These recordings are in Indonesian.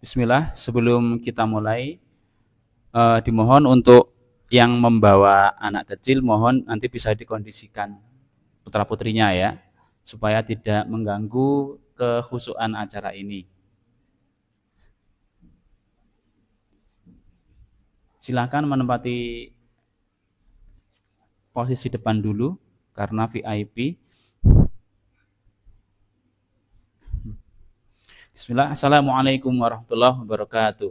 Bismillah, sebelum kita mulai, dimohon untuk yang membawa anak kecil mohon nanti bisa dikondisikan putra-putrinya ya, supaya tidak mengganggu kekhusyuan acara ini. Silakan menempati posisi depan dulu karena VIP. Bismillah, Assalamualaikum warahmatullahi wabarakatuh.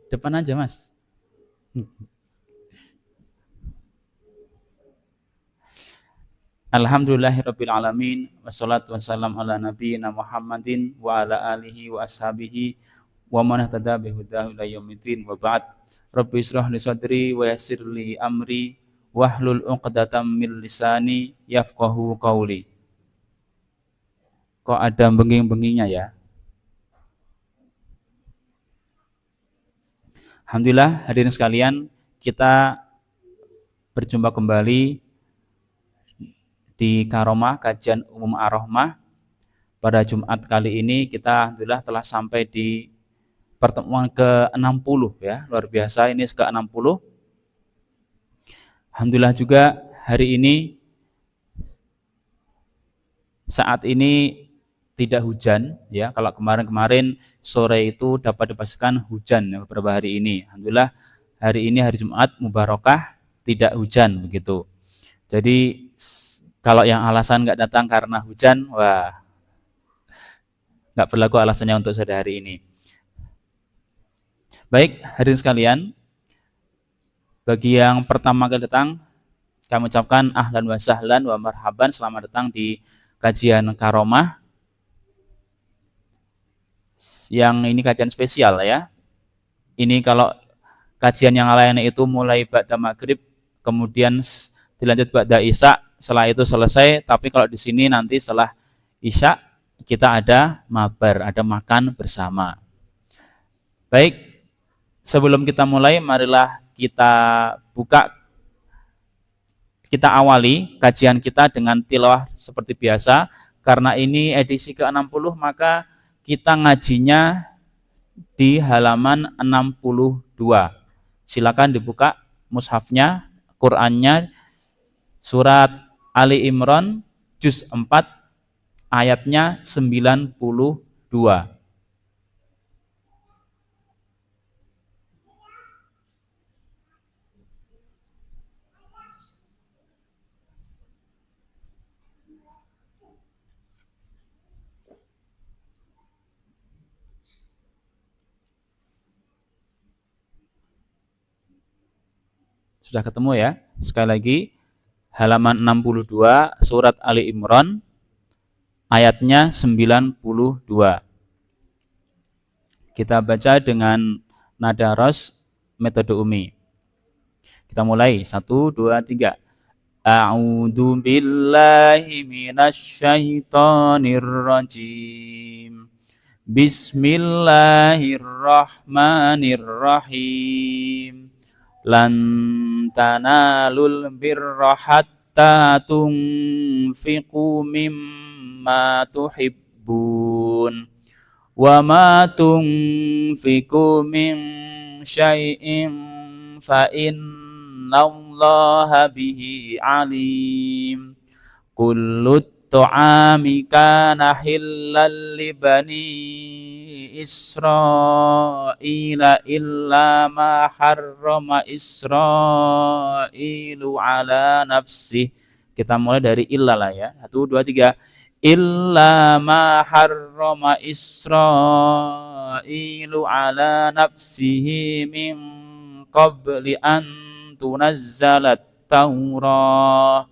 Depan aja mas. Alhamdulillahirrabbilalamin. Wassalatu wassalam ala nabiyina Muhammadin wa ala alihi wa ashabihi wa man ihtada bihudahu ila yaumiddin wa ba'd. Rabbi israh li sadri wa yassir li amri wahlul 'uqdatam min lisani yafqahu qawli. Kok ada benging-benginya ya? Alhamdulillah hadirin sekalian, kita berjumpa kembali di Karomah Kajian Umum Ar-Rahmah. Pada Jumat kali ini kita alhamdulillah telah sampai di pertemuan ke-60 ya. Luar biasa, ini ke-60. Alhamdulillah juga hari ini saat ini tidak hujan ya. Kalau kemarin-kemarin sore itu dapat dipastikan hujan ya, beberapa hari ini. Alhamdulillah hari ini hari Jumat mubarakah tidak hujan begitu. Jadi kalau yang alasan nggak datang karena hujan, wah nggak berlaku alasannya untuk pada hari ini. Baik hadirin sekalian, bagi yang pertama kali datang, kami ucapkan ahlan wa sahlan wa marhaban, selamat datang di kajian Karomah. Yang ini kajian spesial ya. Ini kalau kajian yang lainnya itu mulai ba'da maghrib, kemudian dilanjut ba'da isya, setelah itu selesai. Tapi kalau di sini nanti setelah isya kita ada mabar, ada makan bersama. Baik, sebelum kita mulai, marilah kita awali kajian kita dengan tilawah seperti biasa. Karena ini edisi ke-60, maka kita ngajinya di halaman 62. Silakan dibuka mushafnya, Qur'annya, surat Ali Imran, juz 4, ayatnya 92. Sudah ketemu ya? Sekali lagi, halaman 62 surat Ali Imran, ayatnya 92. Kita baca dengan nada ros metode umi. Kita mulai, 1, 2, 3. A'udzu billahi minasyaitonir rajim. Bismillahirrahmanirrahim. Lan tanalul birra hatta tunfiqu mimma tuhibbun wa ma tunfiqu min syai'in fa innallaha bihi alim. Kullut ta'ami kana hillal li bani Israila illa ma harrama Israilu ala nafsih. Kita mulai dari illa lah ya. 1, 2, 3. Illa ma harrama Israilu ala nafsihi min qabli an tunazzalat Taurah.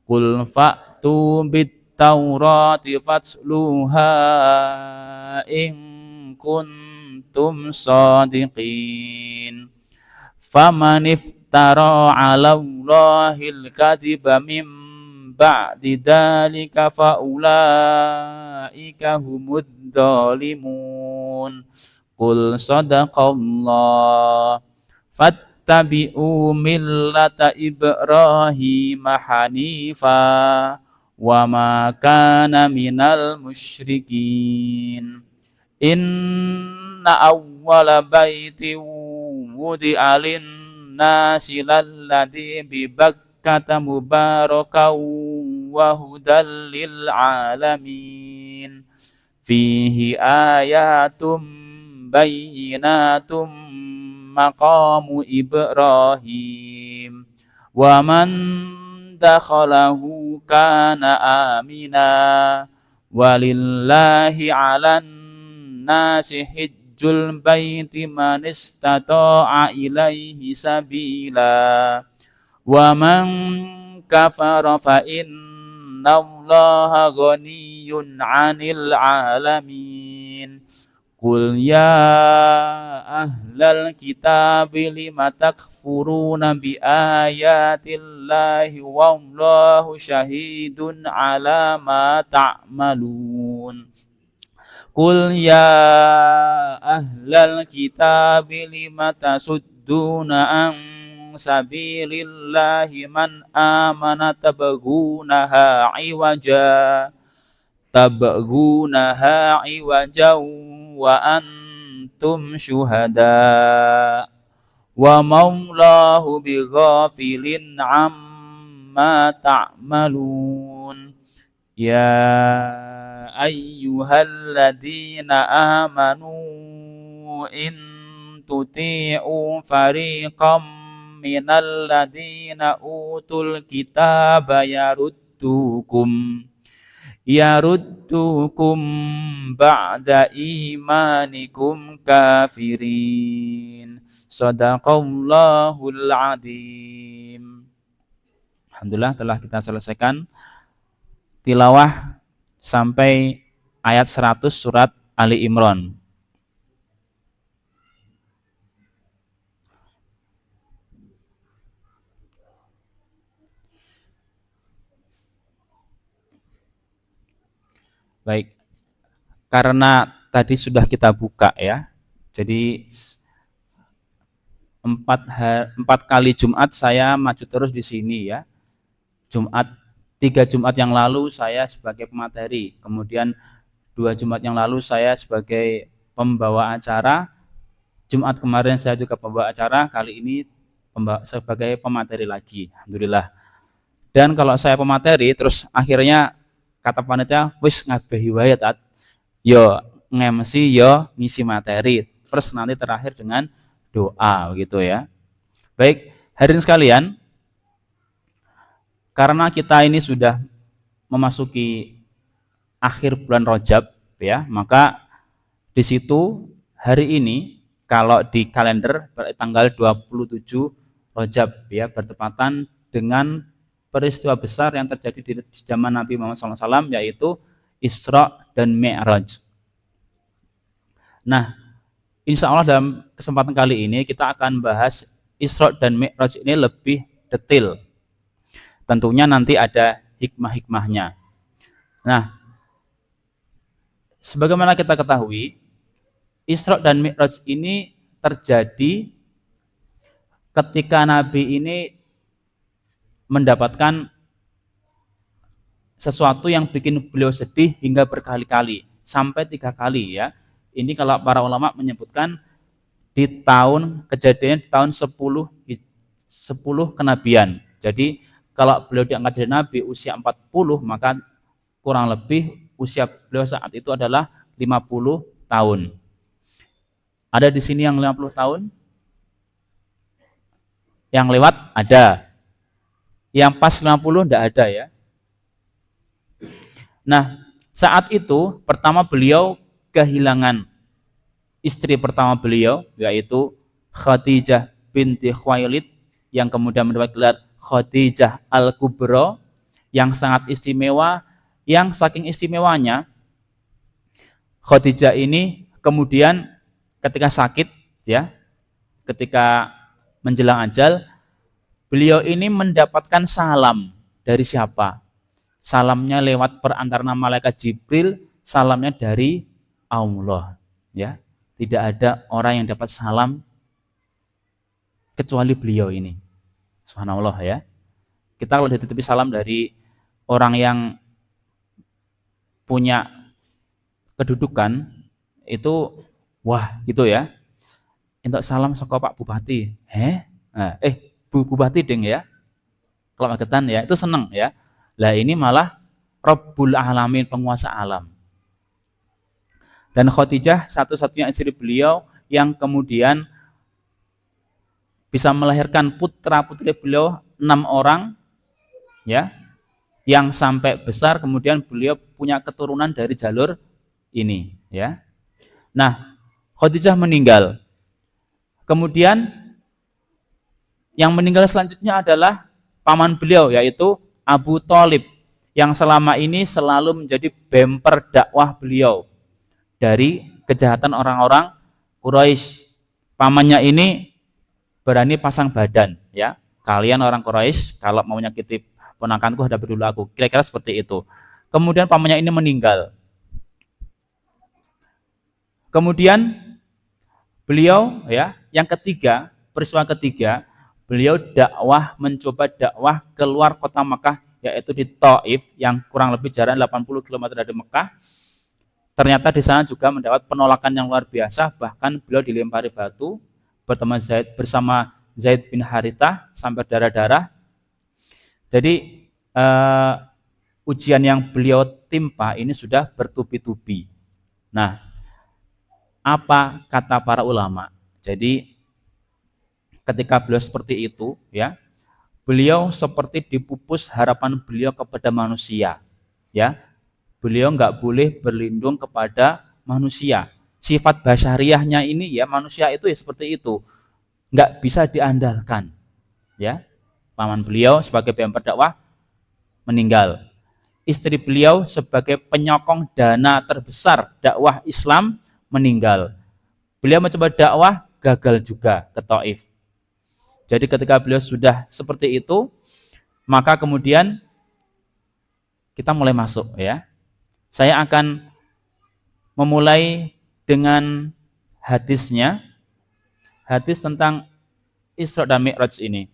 Qul fa'tu bit Taurati fatsluha in kuntum shadiqin. Faman iftara 'ala Allahil kadhiba min ba'di dzalika fa ulaika humudz dzalimun. Qul shadaqallah. Fattabi'u millata Ibrahim hanifa wa ma kana minal musyrikin. Inna awwala baitin wudi'a lin-nasi lalladzi bi Bakkata mubarakan wa hudal lil alamin. Fihi ayatum bayyinatum maqamu Ibrahim wa man dakhalahu kana amina walillahi 'alan nasi hijjul baiti man istata'a ilaihi sabila wa man kafara fa innallaha ghaniyyun 'anil 'alamin. Qul ya ahlal kitabi lima takfuruna bi ayatillahi wallahu syahidun ala ma ta'malun. Qul ya ahlal kitabi lima tasudduna an sabilillahi man amana tabghunaha iwaja wa antum syuhada wa maullahu bighafilin amma ta'malun. Ya ayyuhalladzina amanu in tuti'u fariqam minal ladzina utul kitaba yaruddukum ba'da imanikum kafirin. Shadaqallahul adzim. Alhamdulillah telah kita selesaikan tilawah sampai ayat 100 surat Ali Imran. Baik, karena tadi sudah kita buka ya, jadi 4 kali Jumat saya maju terus di sini ya. 3 Jumat yang lalu saya sebagai pemateri, kemudian 2 Jumat yang lalu saya sebagai pembawa acara, Jumat kemarin saya juga pembawa acara, kali ini sebagai pemateri lagi, alhamdulillah. Dan kalau saya pemateri terus akhirnya kata panitia wis ngabehi wae tat, yo nge-MC yo ngisi materi, terus nanti terakhir dengan doa gitu ya. Baik, hadirin sekalian, karena kita ini sudah memasuki akhir bulan Rajab ya, maka di situ hari ini kalau di kalender tanggal 27 Rajab ya, bertepatan dengan peristiwa besar yang terjadi di zaman Nabi Muhammad SAW, yaitu Isra dan Mi'raj. Nah, insya Allah dalam kesempatan kali ini kita akan bahas Isra dan Mi'raj ini lebih detail. Tentunya nanti ada hikmah-hikmahnya. Nah, sebagaimana kita ketahui, Isra dan Mi'raj ini terjadi ketika Nabi ini mendapatkan sesuatu yang bikin beliau sedih hingga berkali-kali, sampai 3 kali ya. Ini kalau para ulama menyebutkan di tahun kejadian di tahun 10 kenabian. Jadi kalau beliau diangkat jadi nabi usia 40, maka kurang lebih usia beliau saat itu adalah 50 tahun. Ada di sini yang 50 tahun? Yang lewat ada. Yang pas 50 enggak ada ya. Nah, saat itu pertama beliau kehilangan istri pertama beliau, yaitu Khadijah binti Khuwailid, yang kemudian mendapat gelar Khadijah Al-Kubra, yang sangat istimewa, yang saking istimewanya Khadijah ini kemudian ketika sakit ya, ketika menjelang ajal, beliau ini mendapatkan salam dari siapa? Salamnya lewat perantaraan malaikat Jibril, salamnya dari Allah. Ya, tidak ada orang yang dapat salam kecuali beliau ini. Subhanallah ya. Kita kalau dititipi salam dari orang yang punya kedudukan itu wah gitu ya. Entuk salam saka Pak Bupati. Nah, Bu Bupati ding ya. Kalau Magetan ya, itu seneng ya. Lah ini malah Rabbul Alamin, penguasa alam. Dan Khadijah satu-satunya istri beliau yang kemudian bisa melahirkan putra-putri beliau 6 orang ya, yang sampai besar kemudian beliau punya keturunan dari jalur ini ya. Nah, Khadijah meninggal. Kemudian yang meninggal selanjutnya adalah paman beliau yaitu Abu Thalib yang selama ini selalu menjadi bemper dakwah beliau dari kejahatan orang-orang Quraisy. Pamannya ini berani pasang badan ya. Kalian orang Quraisy kalau mau menyakiti ponakanku hadapi dulu aku. Kira-kira seperti itu. Kemudian pamannya ini meninggal. Kemudian beliau ya, yang ketiga, peristiwa ketiga, beliau mencoba dakwah keluar kota Mekah yaitu di Thaif yang kurang lebih jarak 80 km dari Mekah. Ternyata di sana juga mendapat penolakan yang luar biasa, bahkan beliau dilempari batu bersama Zaid bin Harithah sampai darah-darah. Jadi ujian yang beliau timpa ini sudah bertubi-tubi. Nah, apa kata para ulama? Jadi ketika beliau seperti itu ya, beliau seperti dipupus harapan beliau kepada manusia ya. Beliau nggak boleh berlindung kepada manusia. Sifat basyariahnya ini ya, manusia itu ya seperti itu, nggak bisa diandalkan ya. Paman beliau sebagai bemper dakwah meninggal. Istri beliau sebagai penyokong dana terbesar dakwah Islam meninggal. Beliau mencoba dakwah, gagal juga ke Thaif. Jadi ketika beliau sudah seperti itu, maka kemudian kita mulai masuk ya. Saya akan memulai dengan hadisnya, hadis tentang Isra dan Mi'raj ini.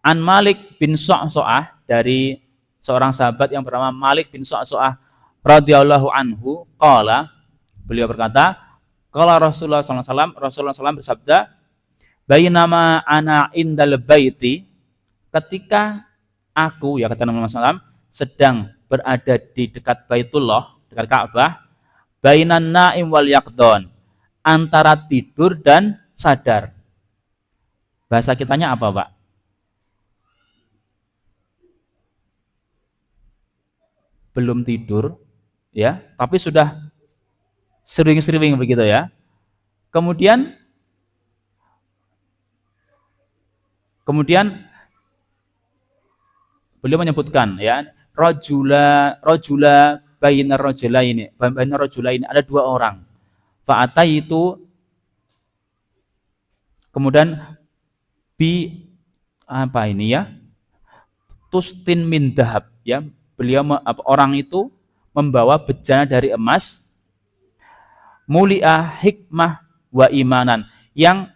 An Malik bin Sa'sa'ah, dari seorang sahabat yang bernama Malik bin Sa'sa'ah radhiyallahu anhu, qala, beliau berkata, qala Rasulullah SAW, Rasulullah SAW bersabda, bainama ana indal baiti, ketika aku, ya kata Nabi Muhammad SAW, sedang berada di dekat Baitullah, dekat Ka'bah, bainan naim wal yaqdon, antara tidur dan sadar. Bahasa kitanya apa, Pak? Belum tidur, ya, tapi sudah sering-sering begitu ya. Kemudian beliau menyebutkan ya, rajula bainar rajulaini, ada dua orang. Fa'ata itu kemudian bi apa ini ya? Tustin min dahab ya. Beliau orang itu membawa bejana dari emas, mulia hikmah wa imanan, yang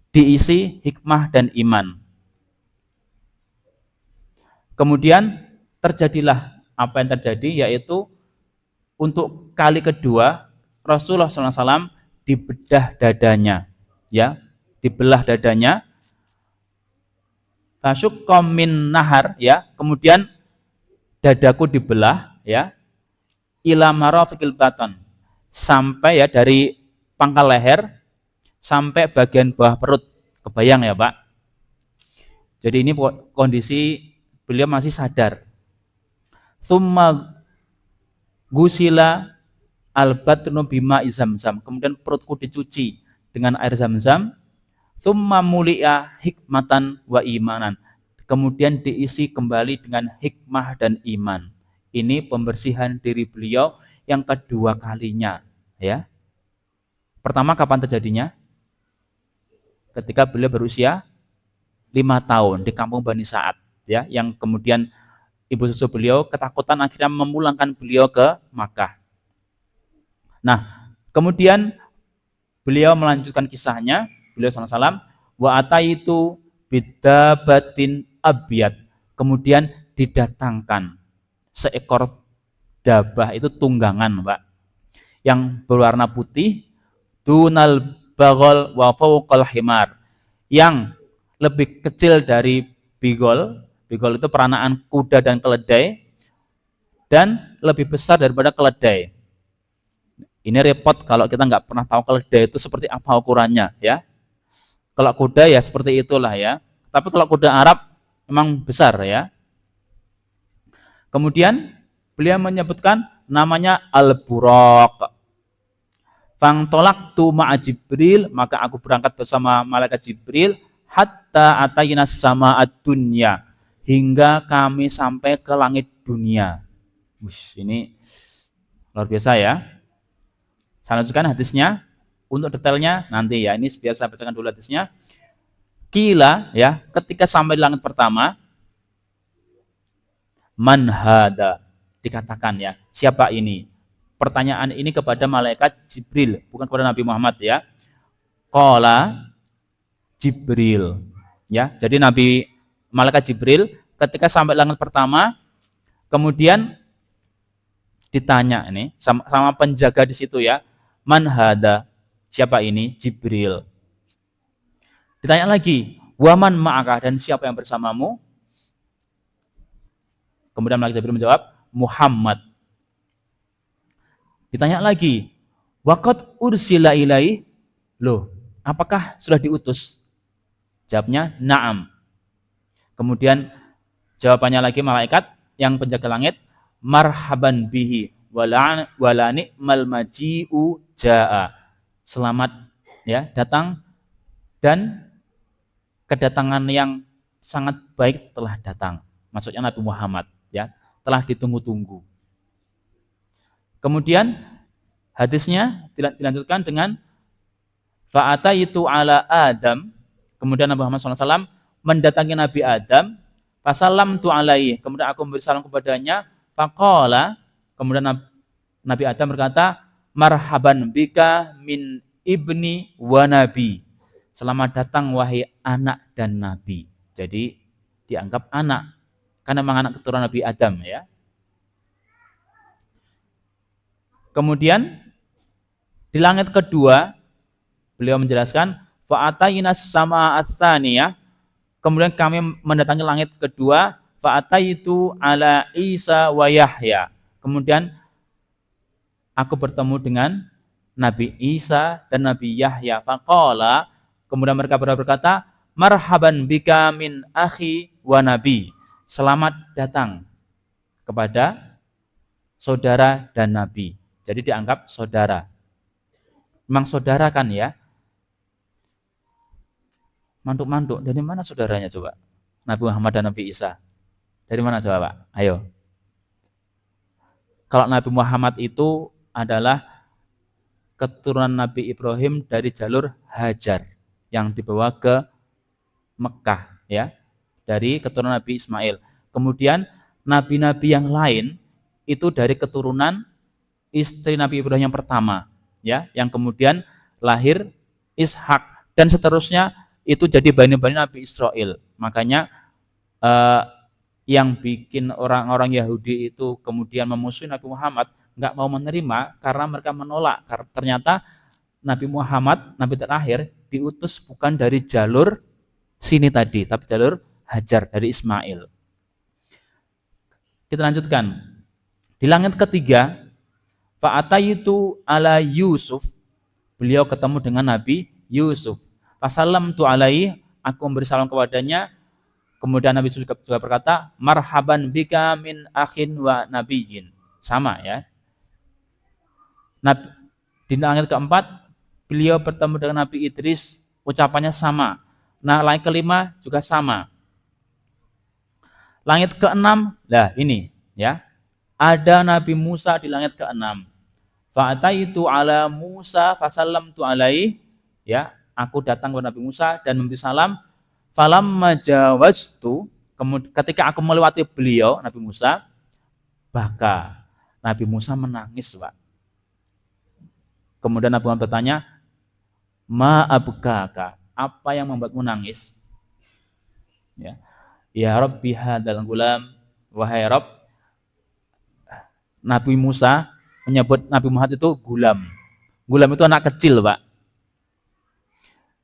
diisi hikmah dan iman. Kemudian terjadilah apa yang terjadi, yaitu untuk kali kedua Rasulullah SAW dibedah dadanya, ya, dibelah dadanya. Tasyukka min nahar, ya, kemudian dadaku dibelah, ya, ila marafiqil batan, sampai ya dari pangkal leher sampai bagian bawah perut. Kebayang ya, Pak? Jadi ini kondisi beliau masih sadar. Tsumma gusila al-batnu bima zamzam, kemudian perutku dicuci dengan air zam-zam. Tsumma mulia hikmatan wa imanan, kemudian diisi kembali dengan hikmah dan iman. Ini pembersihan diri beliau yang kedua kalinya, ya. Pertama kapan terjadinya? Ketika beliau berusia 5 tahun di kampung Bani Sa'ad, ya, yang kemudian ibu susu beliau ketakutan akhirnya memulangkan beliau ke Makkah. Nah, kemudian beliau melanjutkan kisahnya, beliau SAW, wa ataitu bidabatin abiyat, kemudian didatangkan seekor Dabah itu tunggangan, Pak. Yang berwarna putih, dunal bagol wa fawqal himar. Yang lebih kecil dari bigol. Bigol itu peranaan kuda dan keledai, dan lebih besar daripada keledai. Ini repot kalau kita nggak pernah tahu keledai itu seperti apa ukurannya, ya. Kalau kuda ya seperti itulah, ya. Tapi kalau kuda Arab memang besar, ya. Kemudian beliau menyebutkan namanya Al-Buraq. Fangtolak tu ma'a Jibril, maka aku berangkat bersama malaikat Jibril hatta atayna sama ad-dunya, hingga kami sampai ke langit dunia. Ini luar biasa, ya. Saya lanjutkan hadisnya. Untuk detailnya nanti, ya. Ini biar saya bacakan dulu hadisnya. Kila, ya, ketika sampai di langit pertama, man hada, dikatakan, ya, siapa ini? Pertanyaan ini kepada malaikat Jibril, bukan kepada Nabi Muhammad, ya. Qala Jibril, ya. Jadi malaikat Jibril ketika sampai langit pertama, kemudian ditanya ini sama penjaga di situ, ya. Man hada, siapa ini? Jibril. Ditanya lagi, waman ma'aka, dan siapa yang bersamamu? Kemudian malaikat Jibril menjawab, Muhammad. Ditanya lagi, waqad ursila ilai, loh, apakah sudah diutus? Jawabnya, na'am. Kemudian jawabannya lagi malaikat yang penjaga langit, marhaban bihi wala ni'mal maji'u ja'a. Selamat, ya, datang, dan kedatangan yang sangat baik telah datang. Maksudnya Nabi Muhammad, ya, telah ditunggu-tunggu. Kemudian hadisnya dilanjutkan dengan fa'ataitu ala Adam. Kemudian Nabi Muhammad SAW mendatangi Nabi Adam, fasallamtu alaihi, kemudian aku memberi salam kepadanya, faqala, kemudian Nabi Adam berkata, marhaban bika min ibni wa nabi. Selamat datang wahai anak dan nabi. Jadi dianggap anak karena memang anak keturunan Nabi Adam, ya. Kemudian di langit kedua beliau menjelaskan fa'atainas sama ats-tsaniyah, kemudian kami mendatangi langit kedua, fa'ataitu ala Isa wa Yahya, kemudian aku bertemu dengan Nabi Isa dan Nabi Yahya. Faqala, kemudian mereka berkata, marhaban bika min akhi wa nabi, selamat datang kepada saudara dan nabi. Jadi dianggap saudara. Memang saudara kan, ya. Mantuk-mantuk, dari mana saudaranya coba? Nabi Muhammad dan Nabi Isa. Dari mana coba, Pak? Ayo. Kalau Nabi Muhammad itu adalah keturunan Nabi Ibrahim dari jalur Hajar yang dibawa ke Mekah, ya. Dari keturunan Nabi Ismail. Kemudian nabi-nabi yang lain itu dari keturunan istri Nabi Ibrahim yang pertama, ya, yang kemudian lahir Ishak, dan seterusnya itu jadi bani-bani Nabi Israel. Makanya yang bikin orang-orang Yahudi itu kemudian memusuhi Nabi Muhammad, nggak mau menerima karena mereka menolak. Karena ternyata Nabi Muhammad, Nabi terakhir, diutus bukan dari jalur sini tadi, tapi jalur Hajar, dari Ismail. Kita lanjutkan. Di langit ketiga, fa'ataitu ala Yusuf, beliau ketemu dengan Nabi Yusuf. Fasallamtu alaihi, aku memberi salam kepadanya. Kemudian Nabi Yusuf juga berkata, marhaban bika min akhin wa nabiyyin. Sama, ya. Di langit keempat, beliau bertemu dengan Nabi Idris, ucapannya sama. Nah, langit kelima juga sama. Langit keenam, lah ini, ya. Ada Nabi Musa di langit keenam. Fa'ataitu ala Musa fasallamtu alaihi, ya, aku datang kepada Nabi Musa dan memberi salam. Falamma jawaztu, ketika aku melewati beliau, Nabi Musa, baka, Nabi Musa menangis, Pak. Kemudian Nabi Muhammad bertanya, ma abkaka, apa yang membuatmu nangis? Ya, ya Rabbi hadzal gulam, wahai Rabb, Nabi Musa menyebut Nabi Muhammad itu gulam. Gulam itu anak kecil, Pak.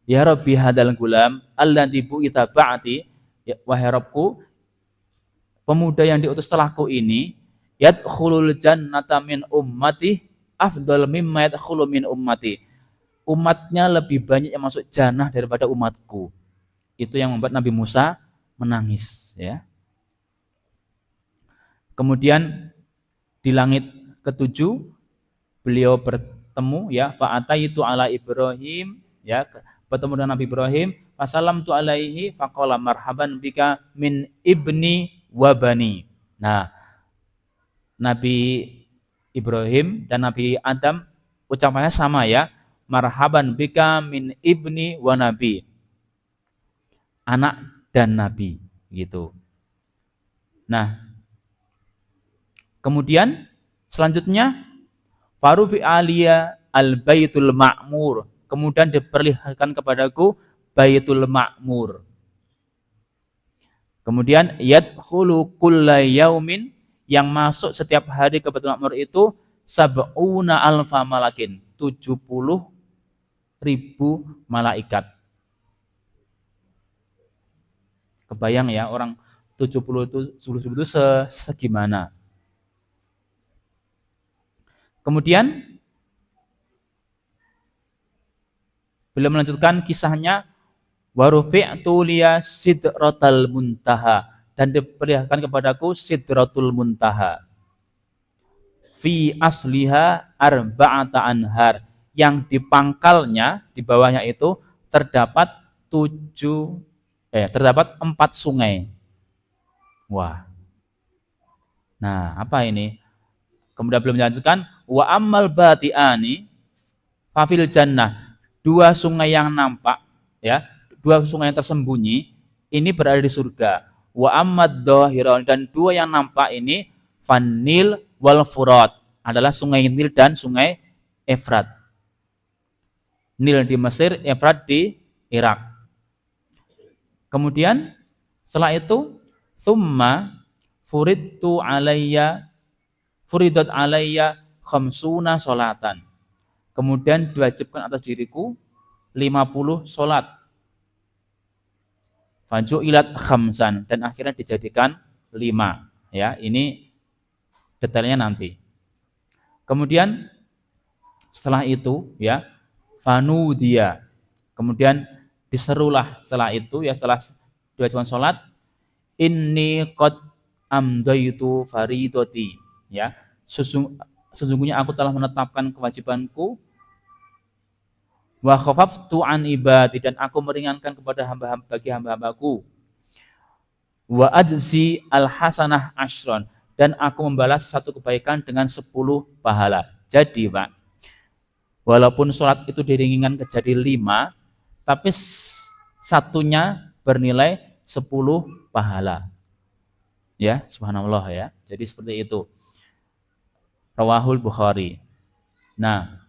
Ya Rabbi hadal gulam alladzi bu'ita ba'di, ya, wahai Rabbku, pemuda yang diutus setelahku ini yadkhulul jannata min ummati afdal mimma yadkhulu min ummati. Umatnya lebih banyak yang masuk jannah daripada umatku. Itu yang membuat Nabi Musa menangis, ya. Kemudian di langit ketujuh beliau bertemu, ya, fa'ataitu ala Ibrahim, ya, bertemu dengan Nabi Ibrahim, fasalamtu alaihi faqala marhaban bika min ibni wa bani. Nah, Nabi Ibrahim dan Nabi Adam ucapannya sama, ya, marhaban bika min ibni wa nabi, anak dan nabi, gitu. Nah, kemudian selanjutnya farufi aliyah al-baitul ma'mur, kemudian diperlihatkan kepadaku Baitul Ma'mur. Kemudian yadkhulu kulla yaumin, yang masuk setiap hari ke Baitul Ma'mur itu sab'una alfa malakin, 70.000 malaikat. Kebayang ya, orang 70.000 itu segimana. Kemudian beliau melanjutkan kisahnya, warufi'tu liya sidratal muntaha, dan diperlihatkan kepadaku sidratul muntaha. Fi asliha arba'ata anhar, yang di pangkalnya, di bawahnya itu terdapat 4 sungai. Wah. Nah, apa ini? Kemudian belum melanjutkan, wa ammal bati'ani fafil jannah, 2 sungai yang nampak, ya, 2 sungai yang tersembunyi ini berada di surga. Wa ammad dhahiran, dan 2 yang nampak ini Fanil wal Furat, adalah sungai Nil dan sungai Efrat. Nil di Mesir, Efrat di Irak. Kemudian setelah itu thumma furidat alayya khamsuna sholatan, kemudian diwajibkan atas diriku 50 sholat. Faju'ilat khamsan, dan akhirnya dijadikan 5. Ya, ini detailnya nanti. Kemudian setelah itu, ya, fanudia, kemudian diserulah setelah itu, ya, setelah diwajibkan sholat, inni qad amdaitu faridoti, ya, sesungguhnya aku telah menetapkan kewajibanku, wa khafaftu an ibadi, dan aku meringankan kepada bagi hamba-hambaku, wa ajzi al hasanah ashron, dan aku membalas 1 kebaikan dengan 10 pahala. Jadi, Pak, walaupun sholat itu diringankan jadi 5, tapi satunya bernilai 10 pahala. Ya, subhanallah, ya. Jadi seperti itu. Rawahul Bukhari. Nah,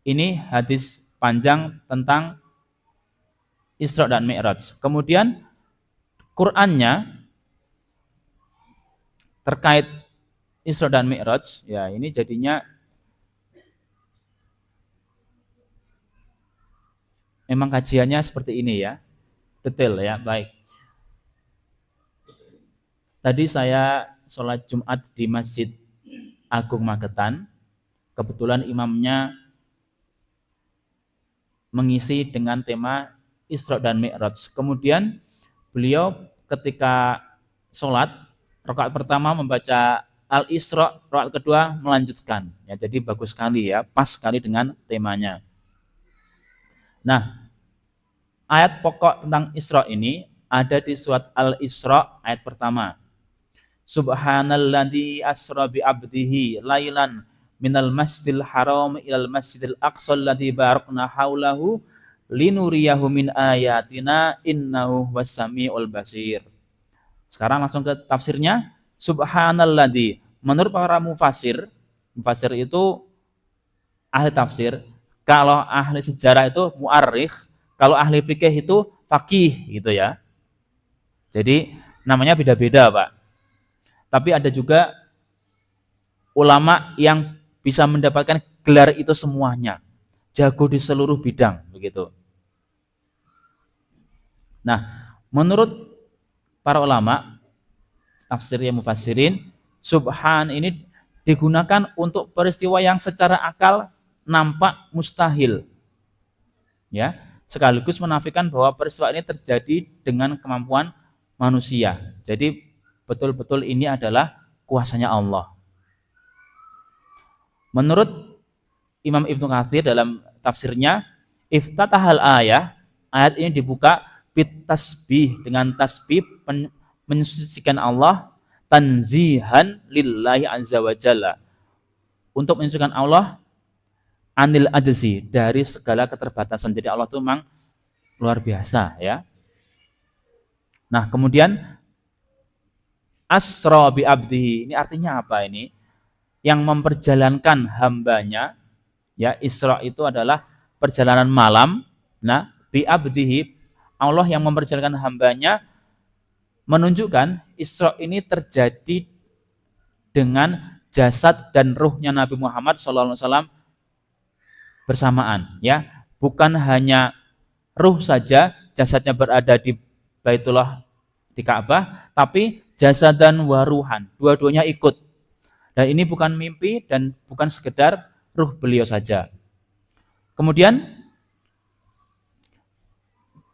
ini hadis panjang tentang Isra dan Mi'raj. Kemudian Qur'annya terkait Isra dan Mi'raj, ya, ini jadinya memang kajiannya seperti ini, ya. Detail, ya. Baik. Tadi saya sholat Jumat di Masjid Agung Magetan. Kebetulan imamnya mengisi dengan tema Isra dan Mi'raj. Kemudian beliau ketika sholat, rakaat pertama membaca Al-Isra, rakaat kedua melanjutkan. Ya, jadi bagus sekali, ya, pas sekali dengan temanya. Nah, ayat pokok tentang Isra ini ada di surat Al-Isra ayat pertama. Subhanalladzi asra bi 'abdihi lailan minal masjidil haram ilal masjidil aqsa alladzi barakna haulahu linuriyahu min ayatina innahu wassamiul basir. Sekarang langsung ke tafsirnya. Subhanalladzi, menurut para mufasir itu ahli tafsir, kalau ahli sejarah itu mu'arrikh, kalau ahli fikih itu faqih, gitu, ya. Jadi namanya beda-beda, Pak. Tapi ada juga ulama yang bisa mendapatkan gelar itu semuanya, jago di seluruh bidang begitu. Nah, menurut para ulama tafsir yang mufassirin, subhan ini digunakan untuk peristiwa yang secara akal nampak mustahil, ya, sekaligus menafikan bahwa peristiwa ini terjadi dengan kemampuan manusia. Jadi betul-betul ini adalah kuasanya Allah. Menurut Imam Ibnu Katsir dalam tafsirnya, iftatahal ayat ini dibuka bit tasbih, dengan tasbih mensucikan Allah, tanzihan lillahi azza wa jalla, untuk mensucikan Allah anil ajzi, dari segala keterbatasan. Jadi Allah itu memang luar biasa, ya. Nah, kemudian asra bi abdihi, ini artinya apa ini? Yang memperjalankan hambanya, ya, Isra itu adalah perjalanan malam. Nah, bi abdihi, Allah yang memperjalankan hambanya, menunjukkan Isra ini terjadi dengan jasad dan ruhnya Nabi Muhammad SAW bersamaan, ya, bukan hanya ruh saja, jasadnya berada di Baitullah, di Ka'bah, tapi jasad dan waruhan, dua-duanya ikut. Dan ini bukan mimpi dan bukan sekedar ruh beliau saja. Kemudian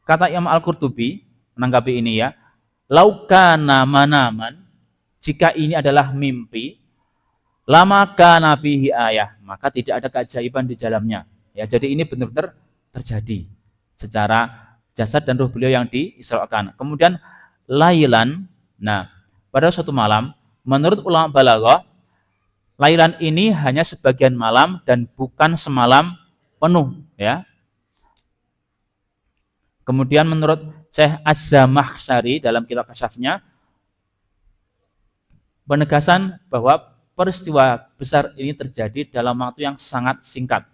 kata Imam Al-Qurtubi menanggapi ini, ya, laukana manaman, jika ini adalah mimpi, lama kana fihi ayah, maka tidak ada keajaiban di dalamnya, ya. Jadi ini benar-benar terjadi secara jasad dan ruh beliau yang diisrakan. Kemudian lailan, nah, pada suatu malam, menurut ulama balaghah, lailan ini hanya sebagian malam dan bukan semalam penuh, ya. Kemudian menurut Syekh Az-Zamakhsyari dalam kitab Kasyafnya, penegasan bahwa peristiwa besar ini terjadi dalam waktu yang sangat singkat.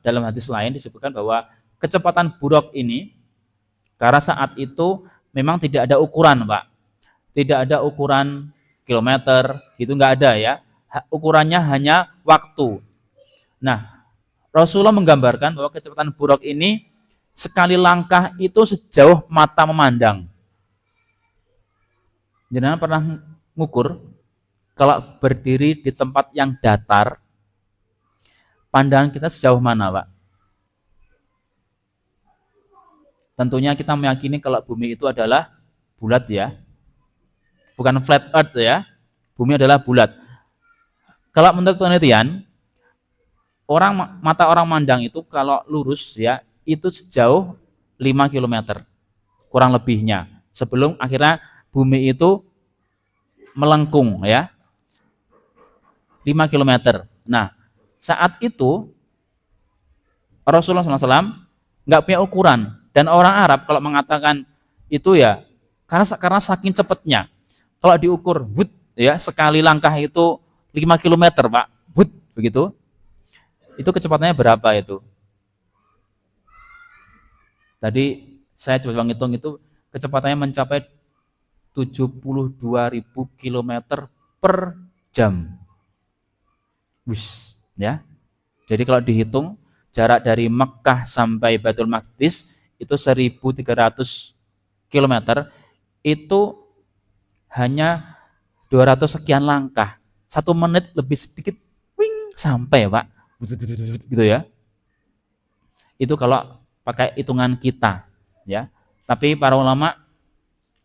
Dalam hadis lain disebutkan bahwa kecepatan buruk ini, karena saat itu memang tidak ada ukuran, Pak. Tidak ada ukuran kilometer, gitu, nggak ada, ya. Ukurannya hanya waktu. Nah, Rasulullah menggambarkan bahwa kecepatan buruk ini sekali langkah itu sejauh mata memandang. Jangan pernah ngukur kalau berdiri di tempat yang datar, pandangan kita sejauh mana, Pak? Tentunya kita meyakini kalau bumi itu adalah bulat, ya. Bukan flat earth, ya. Bumi adalah bulat. Kalau menurut penelitian, mata orang mandang itu kalau lurus, ya, itu sejauh 5 km kurang lebihnya, sebelum akhirnya bumi itu melengkung, ya, 5 km. Nah, saat itu Rasulullah SAW nggak punya ukuran, dan orang Arab kalau mengatakan itu, ya, karena saking cepatnya. Kalau diukur, ya, sekali langkah itu 5 km, Pak, begitu. Itu kecepatannya berapa itu? Tadi saya coba ngitung, itu kecepatannya mencapai 72.000 km per jam. Ya. Jadi kalau dihitung jarak dari Mekah sampai Baitul Maqdis itu 1.300 km, itu hanya 200 sekian langkah. 1 menit lebih sedikit, sampai, Pak. Gitu, ya. Itu kalau pakai hitungan kita, ya. Tapi para ulama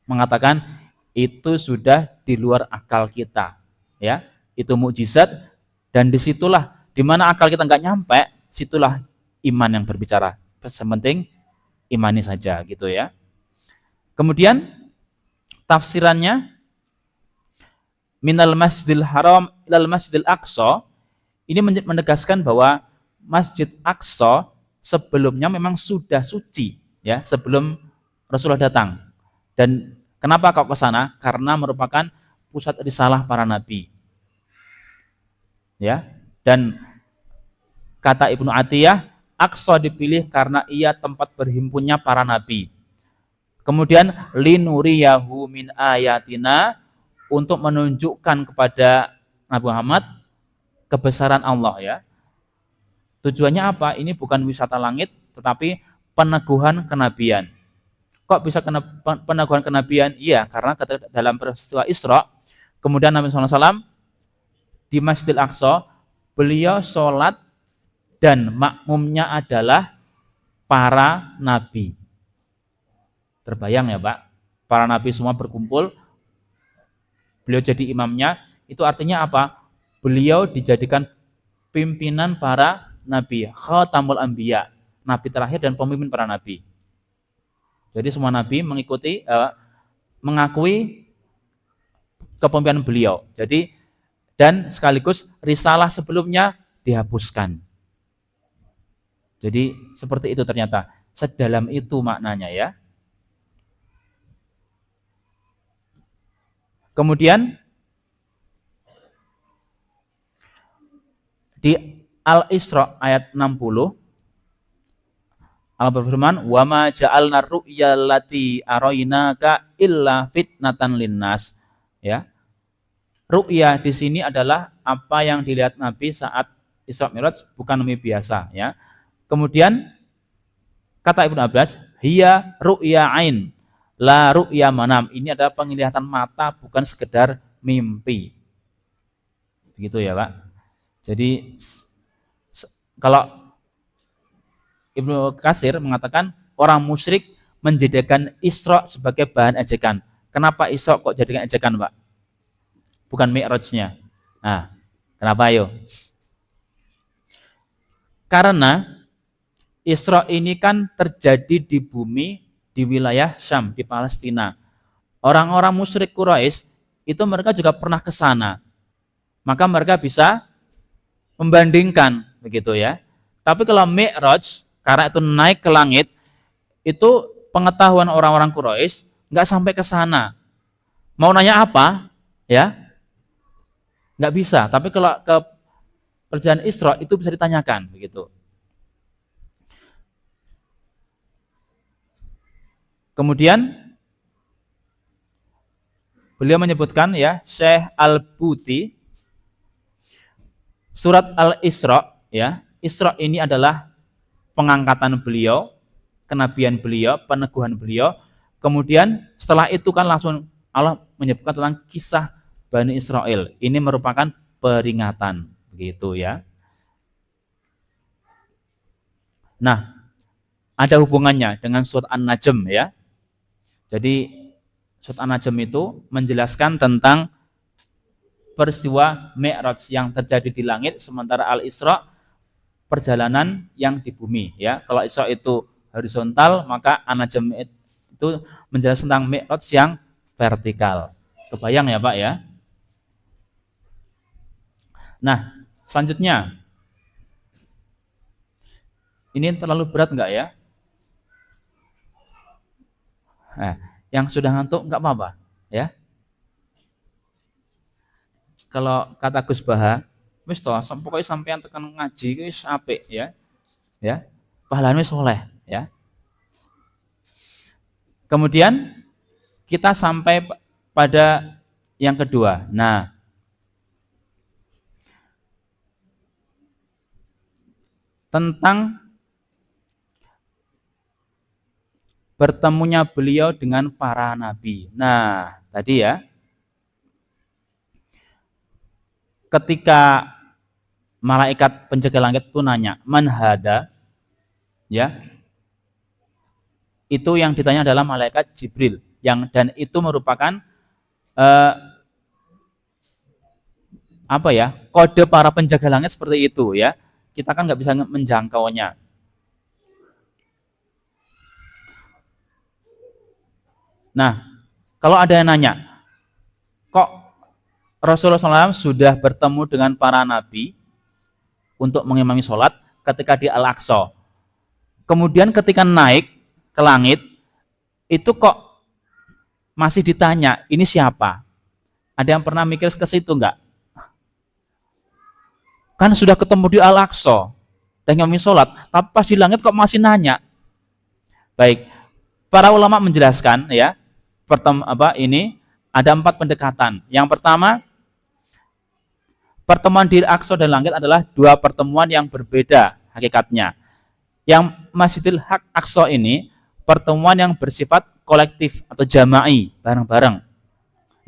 mengatakan itu sudah di luar akal kita, ya. Itu mukjizat, dan disitulah dimana akal kita nggak nyampe, situlah iman yang berbicara. Sementing imani saja, gitu, ya. Kemudian tafsirannya, minal masjidil haram ilal masjidil aqsa, ini menegaskan bahwa Masjid Aqsa sebelumnya memang sudah suci, ya, sebelum Rasulullah datang. Dan kenapa kok ke sana? Karena merupakan pusat risalah para nabi, ya. Dan kata Ibnu Atiyah, Aqsa dipilih karena ia tempat berhimpunnya para nabi. Kemudian linuriyahu min ayatina, untuk menunjukkan kepada Nabi Muhammad kebesaran Allah ya. Tujuannya apa? Ini bukan wisata langit, tetapi peneguhan kenabian. Kok bisa peneguhan kenabian? Iya, karena dalam peristiwa Isra, kemudian Nabi SAW di Masjidil Aqsa, beliau sholat dan makmumnya adalah para nabi. Terbayang ya Pak? Para nabi semua berkumpul, beliau jadi imamnya, itu artinya apa? Beliau dijadikan pimpinan para nabi, khatamul anbiya, nabi terakhir dan pemimpin para nabi. Jadi semua nabi mengakui kepemimpinan beliau. Jadi dan sekaligus risalah sebelumnya dihapuskan. Jadi seperti itu ternyata, sedalam itu maknanya ya. Kemudian di Al-Isra ayat 60 Allah berfirman, "Wa ma ja'alna ru'ya allati arainaka illa fitnatan linnas." Ya. Ru'ya di sini adalah apa yang dilihat Nabi saat Isra Mi'raj, bukan mimpi biasa ya. Kemudian kata Ibnu Abbas, "Hiya ru'ya ain, la ru'ya manam." Ini adalah penglihatan mata, bukan sekedar mimpi. Begitu ya, Pak. Jadi kalau Ibnu Katsir mengatakan orang musyrik menjadikan Isra sebagai bahan ejekan. Kenapa Isra kok jadikan ejekan, Pak? Bukan Mi'rajnya. Nah, kenapa ayo? Karena Isra ini kan terjadi di bumi, di wilayah Syam, di Palestina. Orang-orang musyrik Quraisy itu mereka juga pernah ke sana. Maka mereka bisa membandingkan begitu ya. Tapi kalau Mi'raj, karena itu naik ke langit, itu pengetahuan orang-orang Quraisy nggak sampai ke sana. Mau nanya apa? Ya, nggak bisa. Tapi kalau ke perjalanan Isra itu bisa ditanyakan begitu. Kemudian beliau menyebutkan ya, Syekh Al-Buti, surat Al-Isra ya. Isra ini adalah pengangkatan beliau, kenabian beliau, peneguhan beliau. Kemudian setelah itu kan langsung Allah menyebutkan tentang kisah Bani Israel. Ini merupakan peringatan begitu ya. Nah, ada hubungannya dengan surat An-Najm ya. Jadi surat An-Najm itu menjelaskan tentang peristiwa Mi'raj yang terjadi di langit, sementara Al-Isra perjalanan yang di bumi ya. Kalau Isra itu horizontal, maka An-Najm itu menjelaskan tentang Mi'raj yang vertikal. Kebayang ya Pak ya? Nah, selanjutnya ini terlalu berat enggak ya? Nah, yang sudah ngantuk enggak apa-apa ya. Kalau kata Gus Baha, wis to, pokoknya sampean tekan ngaji wis apik ya. Ya. Pahalane soleh ya. Kemudian kita sampai pada yang kedua. Nah, tentang bertemunya beliau dengan para nabi. Nah, tadi ya, ketika malaikat penjaga langit itu nanya, "Man hada?" Ya. Itu yang ditanya adalah malaikat Jibril, dan itu merupakan apa ya? Kode para penjaga langit seperti itu ya. Kita kan nggak bisa menjangkaunya. Nah, kalau ada yang nanya, kok Rasulullah SAW sudah bertemu dengan para nabi untuk mengimami sholat ketika di Al-Aqsa. Kemudian ketika naik ke langit, itu kok masih ditanya, ini siapa? Ada yang pernah mikir ke situ enggak? Kan sudah ketemu di Al-Aqsa dan ngimami sholat, tapi pas di langit kok masih nanya? Baik, para ulama menjelaskan ya, Ada 4 pendekatan. Yang pertama, pertemuan di Al-Aqsa dan langit adalah 2 pertemuan yang berbeda hakikatnya. Yang Masjidil Aqsa ini pertemuan yang bersifat kolektif atau jama'i, bareng-bareng.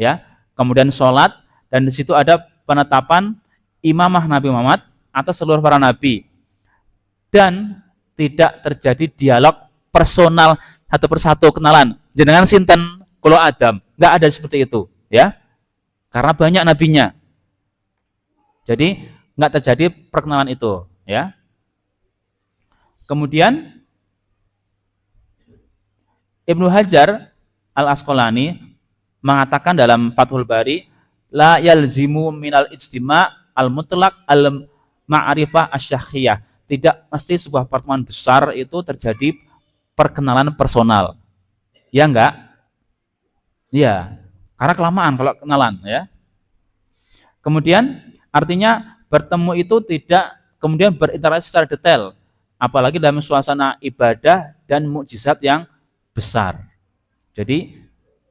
Ya. Kemudian sholat, dan di situ ada penetapan imamah Nabi Muhammad atas seluruh para nabi. Dan tidak terjadi dialog personal satu persatu kenalan. Jenengan sinten, kulo Adam. Enggak ada seperti itu, ya. Karena banyak nabinya. Jadi enggak terjadi perkenalan itu, ya. Kemudian Ibnu Hajar Al-Asqalani mengatakan dalam Fathul Bari, la yalzimu minal ijtima' al-mutlaq al-ma'rifah asy-syakhsiyah. Tidak mesti sebuah pertemuan besar itu terjadi perkenalan personal. Ya enggak? Iya. Karena kelamaan kalau kenalan, ya. Kemudian artinya bertemu itu tidak kemudian berinteraksi secara detail, apalagi dalam suasana ibadah dan mukjizat yang besar. Jadi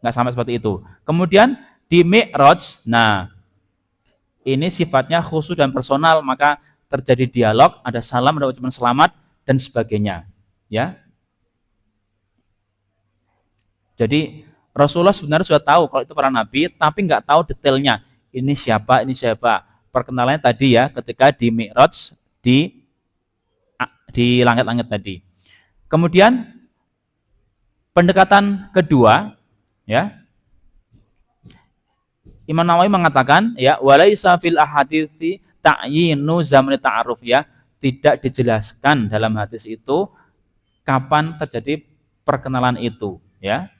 nggak sampai seperti itu. Kemudian di Mi'raj, nah ini sifatnya khusus dan personal, maka terjadi dialog, ada salam, ada ucapan selamat dan sebagainya, ya. Jadi Rasulullah sebenarnya sudah tahu kalau itu para nabi, tapi nggak tahu detailnya. Ini siapa, ini siapa. Perkenalannya tadi ya, ketika di Mi'raj di langit-langit tadi. Kemudian pendekatan kedua, ya. Imam Nawawi mengatakan, ya, walaisa fil ahadithi ta'yinu zamani ta'aruf, ya. Tidak dijelaskan dalam hadis itu kapan terjadi perkenalan itu, ya.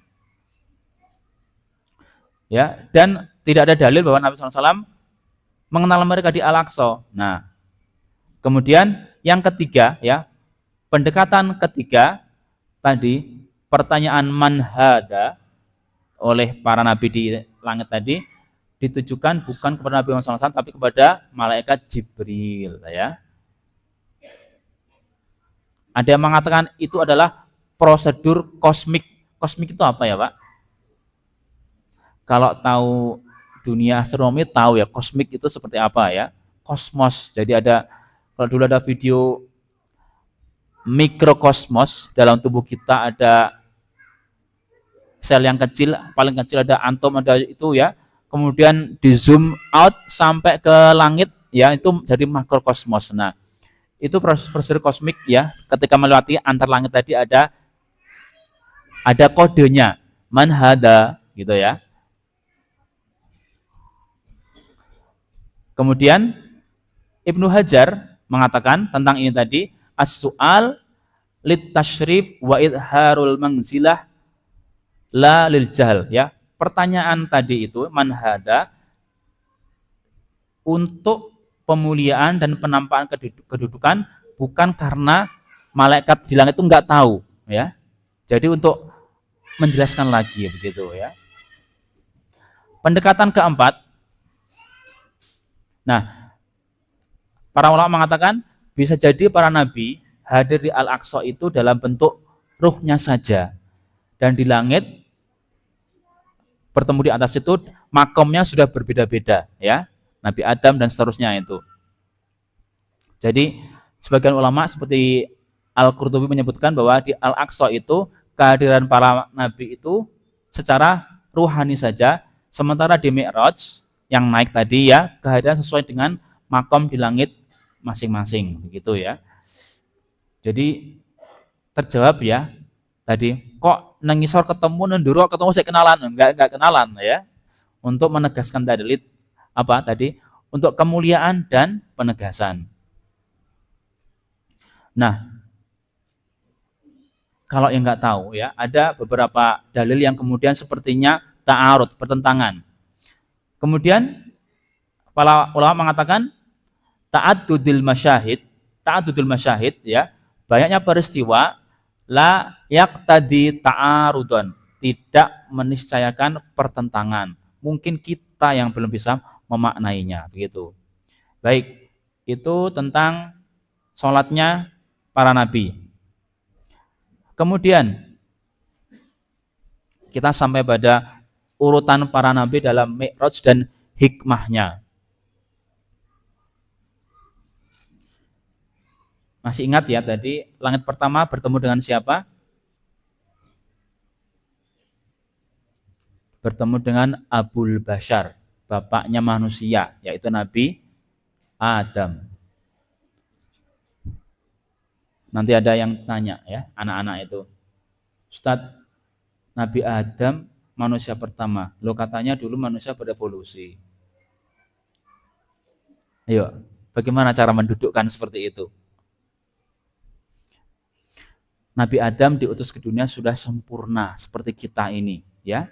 Ya, dan tidak ada dalil bahwa Nabi SAW mengenal mereka di Al-Aqsa. Nah, kemudian yang ketiga, ya, pendekatan ketiga tadi, pertanyaan man hada oleh para nabi di langit tadi ditujukan bukan kepada Nabi Muhammad SAW tapi kepada malaikat Jibril, ya. Ada yang mengatakan itu adalah prosedur kosmik. Kosmik itu apa ya, Pak? Kalau tahu dunia astronomi tahu ya kosmik itu seperti apa, ya. Kosmos. Jadi ada, kalau dulu ada video mikrokosmos, dalam tubuh kita ada sel yang kecil, paling kecil ada atom, ada itu, ya. Kemudian di zoom out sampai ke langit, ya, itu jadi makrokosmos. Nah, itu prosedur kosmik, ya. Ketika melewati antar langit tadi ada kodenya, man hada, gitu, ya. Kemudian Ibnu Hajar mengatakan tentang ini tadi, as-su'al lit tasyrif wa idharul manzilah la lil jahl, ya. Pertanyaan tadi itu man hada untuk pemuliaan dan penampakan kedudukan, bukan karena malaikat di langit itu enggak tahu, ya. Jadi untuk menjelaskan lagi, begitu, ya. Pendekatan keempat. Nah, para ulama mengatakan bisa jadi para nabi hadir di Al-Aqsa itu dalam bentuk ruhnya saja. Dan di langit bertemu di atas itu makomnya sudah berbeda-beda, ya. Nabi Adam dan seterusnya itu. Jadi sebagian ulama seperti Al-Qurtubi menyebutkan bahwa di Al-Aqsa itu kehadiran para nabi itu secara ruhani saja, sementara di Mi'raj yang naik tadi, ya, kehadiran sesuai dengan makom di langit masing-masing, begitu, ya. Jadi terjawab, ya, tadi kok nengisor ketemu nenduro ketemu saya kenalan, enggak kenalan, ya. Untuk menegaskan tadi apa tadi, untuk kemuliaan dan penegasan. Nah, kalau yang nggak tahu, ya, ada beberapa dalil yang kemudian sepertinya ta'arud, bertentangan. Kemudian para ulama mengatakan ta'addudul masyahid, ya, banyaknya peristiwa la yaqtadi ta'arudun, tidak meniscayakan pertentangan. Mungkin kita yang belum bisa memaknainya, begitu. Baik, itu tentang sholatnya para nabi. Kemudian kita sampai pada urutan para nabi dalam Mi'raj dan hikmahnya. Masih ingat ya tadi langit pertama bertemu dengan siapa? Bertemu dengan Abul Bashar, bapaknya manusia, yaitu Nabi Adam. Nanti ada yang tanya ya, anak-anak itu, Ustadz, Nabi Adam manusia pertama, lo katanya dulu manusia berevolusi. Ayo, bagaimana cara mendudukkan seperti itu? Nabi Adam diutus ke dunia sudah sempurna seperti kita ini, ya.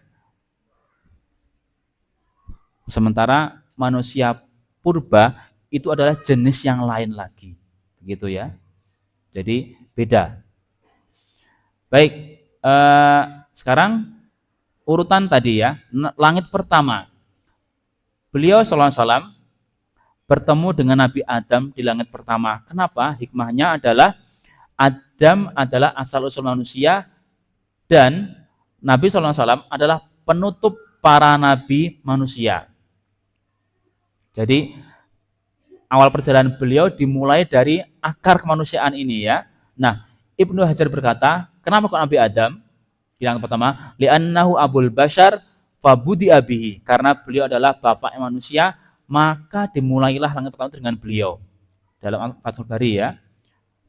Sementara manusia purba itu adalah jenis yang lain lagi, begitu ya. Jadi beda. Baik, sekarang urutan tadi ya, langit pertama. Beliau sallallahu alaihi wasallam bertemu dengan Nabi Adam di langit pertama. Kenapa? Hikmahnya adalah Adam adalah asal usul manusia dan Nabi sallallahu alaihi wasallam adalah penutup para nabi manusia. Jadi awal perjalanan beliau dimulai dari akar kemanusiaan ini ya. Nah, Ibnu Hajar berkata, kenapa kok Nabi Adam? Yang pertama, li'annahu abul bashar fabudi abihi. Karena beliau adalah bapak manusia, maka dimulailah langit pertama dengan beliau. Dalam Fathul Bari ya.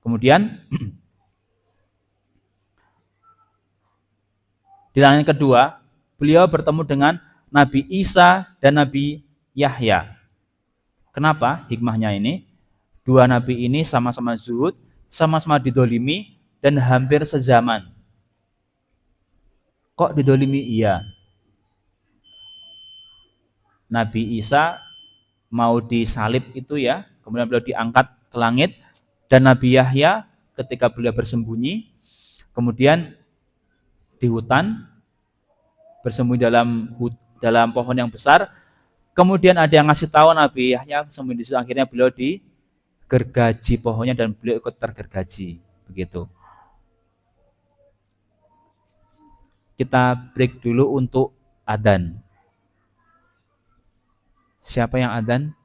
Kemudian di langit kedua, beliau bertemu dengan Nabi Isa dan Nabi Yahya. Kenapa hikmahnya ini? Dua nabi ini sama-sama zuhud, sama-sama didolimi, dan hampir sezaman. Kok didolimi? Iya. Nabi Isa mau disalib itu ya, kemudian beliau diangkat ke langit, dan Nabi Yahya ketika beliau bersembunyi, kemudian di hutan, bersembunyi dalam pohon yang besar, kemudian ada yang ngasih tahu Nabi Yahya sembunyi di situ, akhirnya beliau digergaji pohonnya dan beliau ikut tergergaji, begitu. Kita break dulu untuk adzan. Siapa yang adzan?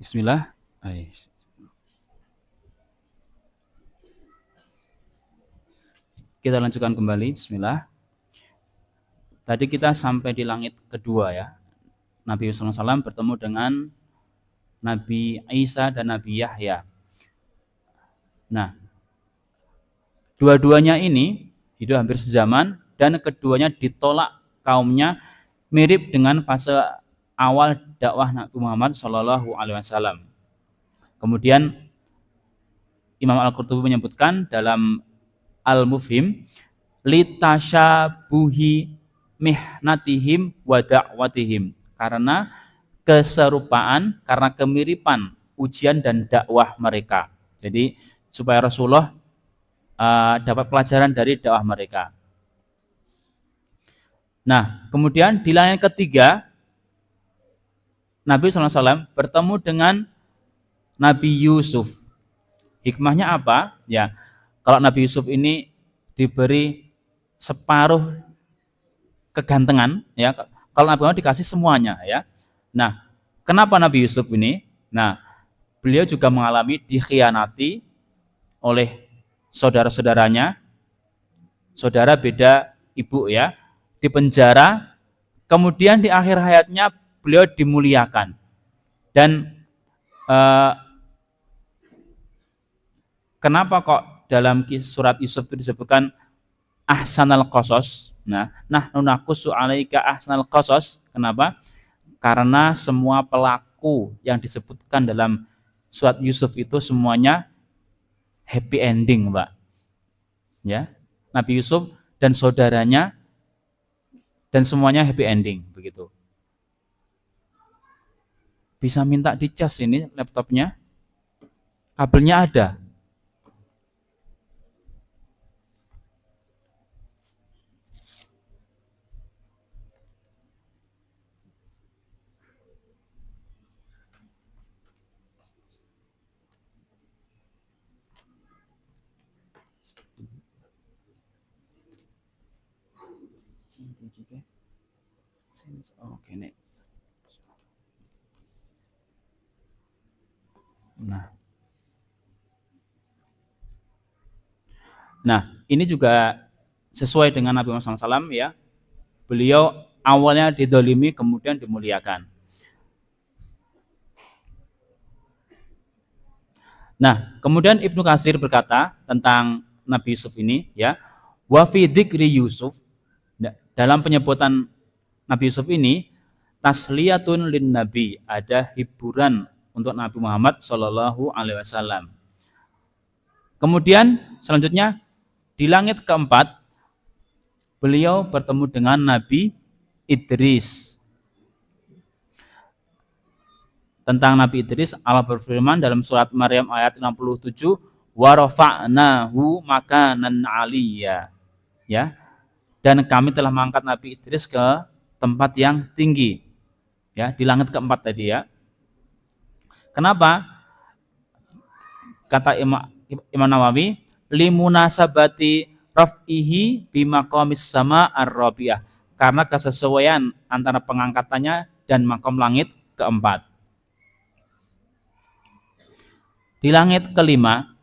Bismillah. Kita lanjutkan kembali. Bismillah. Tadi kita sampai di langit kedua ya. Nabi SAW bertemu dengan Nabi Isa dan Nabi Yahya. Nah, dua-duanya ini hidup hampir sezaman dan keduanya ditolak kaumnya, mirip dengan fase awal dakwah Nabi Muhammad SAW. Kemudian Imam Al-Qurtubi menyebutkan dalam Al-Mufhim, litasyabuhi mihnatihim wa da'watihim, karena keserupaan, karena kemiripan ujian dan dakwah mereka. Jadi supaya Rasulullah dapat pelajaran dari dakwah mereka. Nah, kemudian di langit ketiga Nabi SAW bertemu dengan Nabi Yusuf. Hikmahnya apa? Ya, kalau Nabi Yusuf ini diberi separuh kegantengan, ya. Kalau Nabi Muhammad dikasih semuanya, ya. Nah, kenapa Nabi Yusuf ini? Nah, beliau juga mengalami dikhianati oleh saudara-saudaranya. Saudara beda ibu, ya. Di penjara, kemudian di akhir hayatnya beliau dimuliakan. Dan kenapa kok dalam surat Yusuf itu disebutkan ahsanal qasas? Nah nunaqussu 'alaika ahsanal qasas. Kenapa? Karena semua pelaku yang disebutkan dalam surat Yusuf itu semuanya happy ending, Mbak. Ya, Nabi Yusuf dan saudaranya dan semuanya happy ending begitu. Bisa minta dicas ini laptopnya. Kabelnya ada. Oke, nih. Nah, ini juga sesuai dengan Nabi Muhammad SAW, ya. Beliau awalnya didolimi, kemudian dimuliakan. Nah, kemudian Ibnu Katsir berkata tentang Nabi Yusuf ini, ya, wa fi dzikri Yusuf, dalam penyebutan Nabi Yusuf ini, tasliyatun lin Nabi, ada hiburan untuk Nabi Muhammad Shallallahu Alaihi Wasallam. Kemudian selanjutnya di langit keempat beliau bertemu dengan Nabi Idris. Tentang Nabi Idris, Allah berfirman dalam surat Maryam ayat 67, wa rafa'nahu makanan 'aliyya. Ya. Dan kami telah mengangkat Nabi Idris ke tempat yang tinggi. Ya, di langit keempat tadi, ya. Kenapa? Kata Imam Nawawi, limunasabati raf'ihi bimaqamis sama ar-rabi'ah. Karena kesesuaian antara pengangkatannya dan makom langit keempat. Di langit kelima,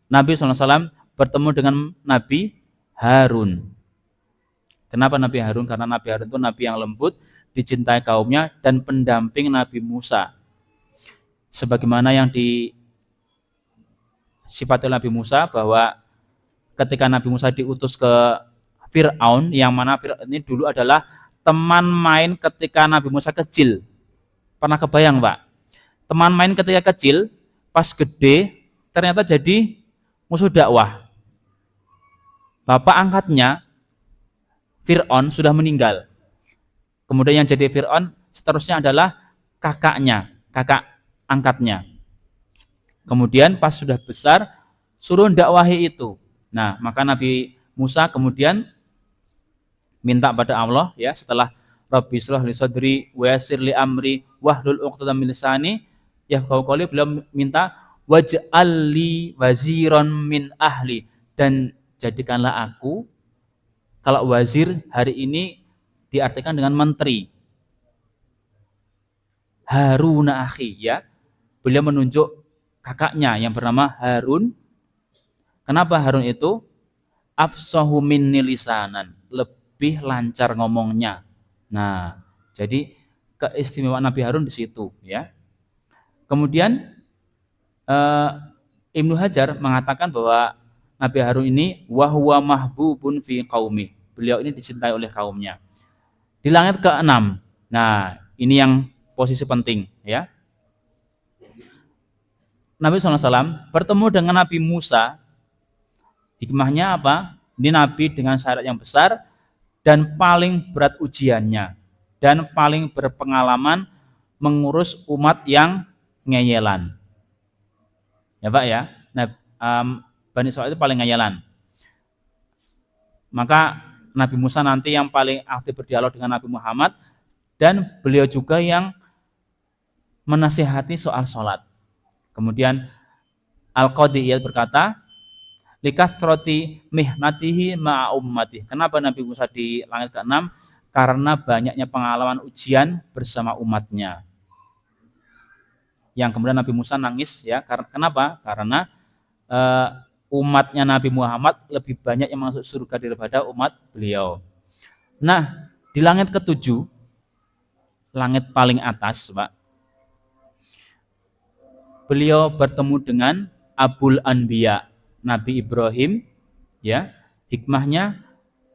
Nabi SAW bertemu dengan Nabi Harun. Kenapa Nabi Harun? Karena Nabi Harun itu Nabi yang lembut, dicintai kaumnya, dan pendamping Nabi Musa. Sebagaimana yang disifati Nabi Musa, bahwa ketika Nabi Musa diutus ke Fir'aun, yang mana Fir'aun ini dulu adalah teman main ketika Nabi Musa kecil. Pernah kebayang, Pak? Teman main ketika kecil, pas gede ternyata jadi musuh dakwah. Bapak angkatnya Fir'aun sudah meninggal. Kemudian yang jadi Fir'aun seterusnya adalah kakaknya, kakak angkatnya. Kemudian pas sudah besar suruh dakwahi itu. Nah, maka Nabi Musa kemudian minta pada Allah, ya, setelah Rabbi shrah li sadri wa yassir li amri wahlul 'uqdatam min lisani, ya qauli, beliau minta waj'alli waziran min ahli, dan jadikanlah aku, kalau wazir hari ini diartikan dengan menteri, Haruna akhi, ya. Beliau menunjuk kakaknya yang bernama Harun. Kenapa Harun itu? Afsahu minni lisanan, lebih lancar ngomongnya. Nah, jadi keistimewaan Nabi Harun di situ, ya. Kemudian Ibnu Hajar mengatakan bahwa Nabi Harun ini wahwa mahbubun fi qaumi. Beliau ini dicintai oleh kaumnya. Di langit ke-6. Nah, ini yang posisi penting, ya. Nabi SAW bertemu dengan Nabi Musa. Hikmahnya apa? Ini Nabi dengan syarat yang besar dan paling berat ujiannya dan paling berpengalaman mengurus umat yang ngeyelan. Ya Pak ya. Nah, Bani Israil itu paling ngeyelan. Maka Nabi Musa nanti yang paling aktif berdialog dengan Nabi Muhammad dan beliau juga yang menasihati soal sholat. Kemudian Al-Qadhi Iyad berkata, likathroti mihnatihi ma'a ummati. Kenapa Nabi Musa di langit ke-6? Karena banyaknya pengalaman ujian bersama umatnya. Yang kemudian Nabi Musa nangis, ya. Kenapa? Karena umatnya Nabi Muhammad lebih banyak yang masuk surga daripada umat beliau. Nah, di langit ke-7, langit paling atas, Pak, beliau bertemu dengan Abul Anbiya, Nabi Ibrahim, ya. Hikmahnya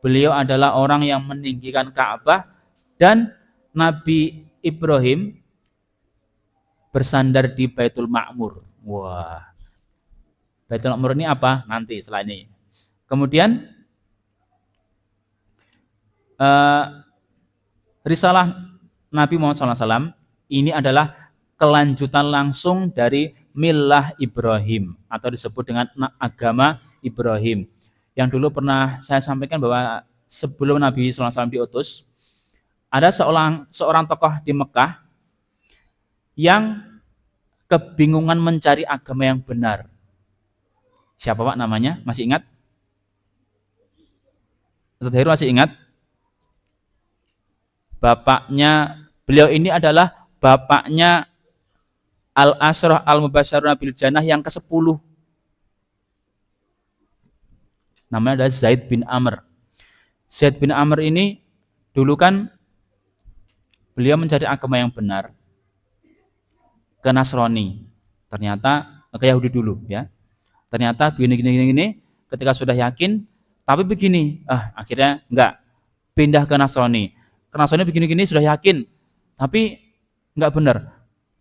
beliau adalah orang yang meninggikan Ka'bah dan Nabi Ibrahim bersandar di Baitul Ma'mur. Wah. Baitul Ma'mur ini apa? Nanti setelah ini. Kemudian risalah Nabi Muhammad SAW ini adalah kelanjutan langsung dari Millah Ibrahim atau disebut dengan agama Ibrahim. Yang dulu pernah saya sampaikan bahwa sebelum Nabi SAW diutus, ada seorang tokoh di Mekah yang kebingungan mencari agama yang benar. Siapa Pak namanya? Masih ingat? Ustaz Heru masih ingat? Bapaknya, beliau ini adalah bapaknya Al-Asrah Al-Mubasysyaruna bil Jannah yang ke-10. Namanya adalah Zaid bin Amr. Zaid bin Amr ini dulu kan beliau mencari agama yang benar ke Nasrani. Ternyata ke Yahudi dulu, ya. Ternyata begini, ketika sudah yakin, tapi begini, akhirnya enggak, pindah ke Nasrani. Ke Nasrani begini sudah yakin, tapi enggak benar.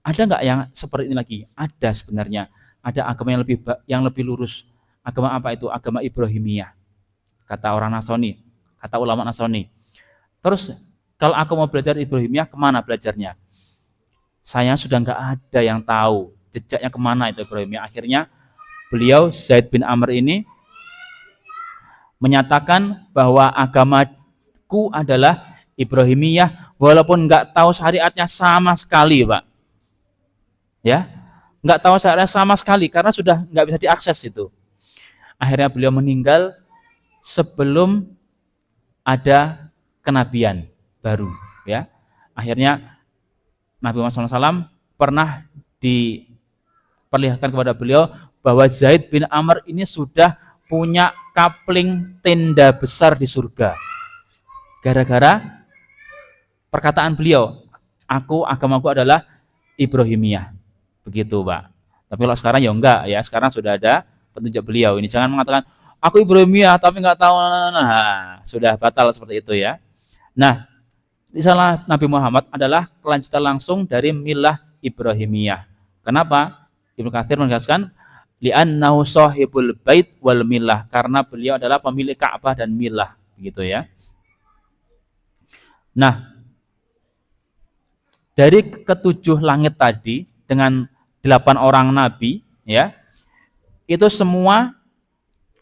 Ada enggak yang seperti ini lagi? Ada sebenarnya. Ada agama yang lebih lurus. Agama apa itu? Agama Ibrahimiyah. Kata orang Nasrani, kata ulama Nasrani. Terus kalau aku mau belajar Ibrahimiyah, kemana belajarnya? Saya sudah enggak ada yang tahu jejaknya kemana itu Ibrahimiyah. Akhirnya beliau Zaid bin Amr ini menyatakan bahwa agamaku adalah Ibrahimiyah, walaupun enggak tahu syariatnya sama sekali, Pak. Ya, enggak tahu syariatnya sama sekali karena sudah enggak bisa diakses itu. Akhirnya beliau meninggal sebelum ada kenabian baru, ya. Akhirnya Nabi Muhammad SAW pernah diperlihatkan kepada beliau bahwa Zaid bin Amr ini sudah punya kapling tenda besar di surga. Gara-gara perkataan beliau, agamaku adalah Ibrahimiyah. Begitu, Pak. Tapi kalau sekarang ya enggak, ya. Sekarang sudah ada petunjuk beliau. Ini jangan mengatakan aku Ibrahimiyah tapi enggak tahu. Nah, sudah batal seperti itu, ya. Nah, risalah Nabi Muhammad adalah kelanjutan langsung dari Millah Ibrahimiyah. Kenapa? Ibnu Katsir menegaskan li'annahu sahibul bait wal millah, karena beliau adalah pemilik Ka'bah dan millah, begitu ya. Nah, dari ke-7 langit tadi dengan 8 orang nabi, ya, itu semua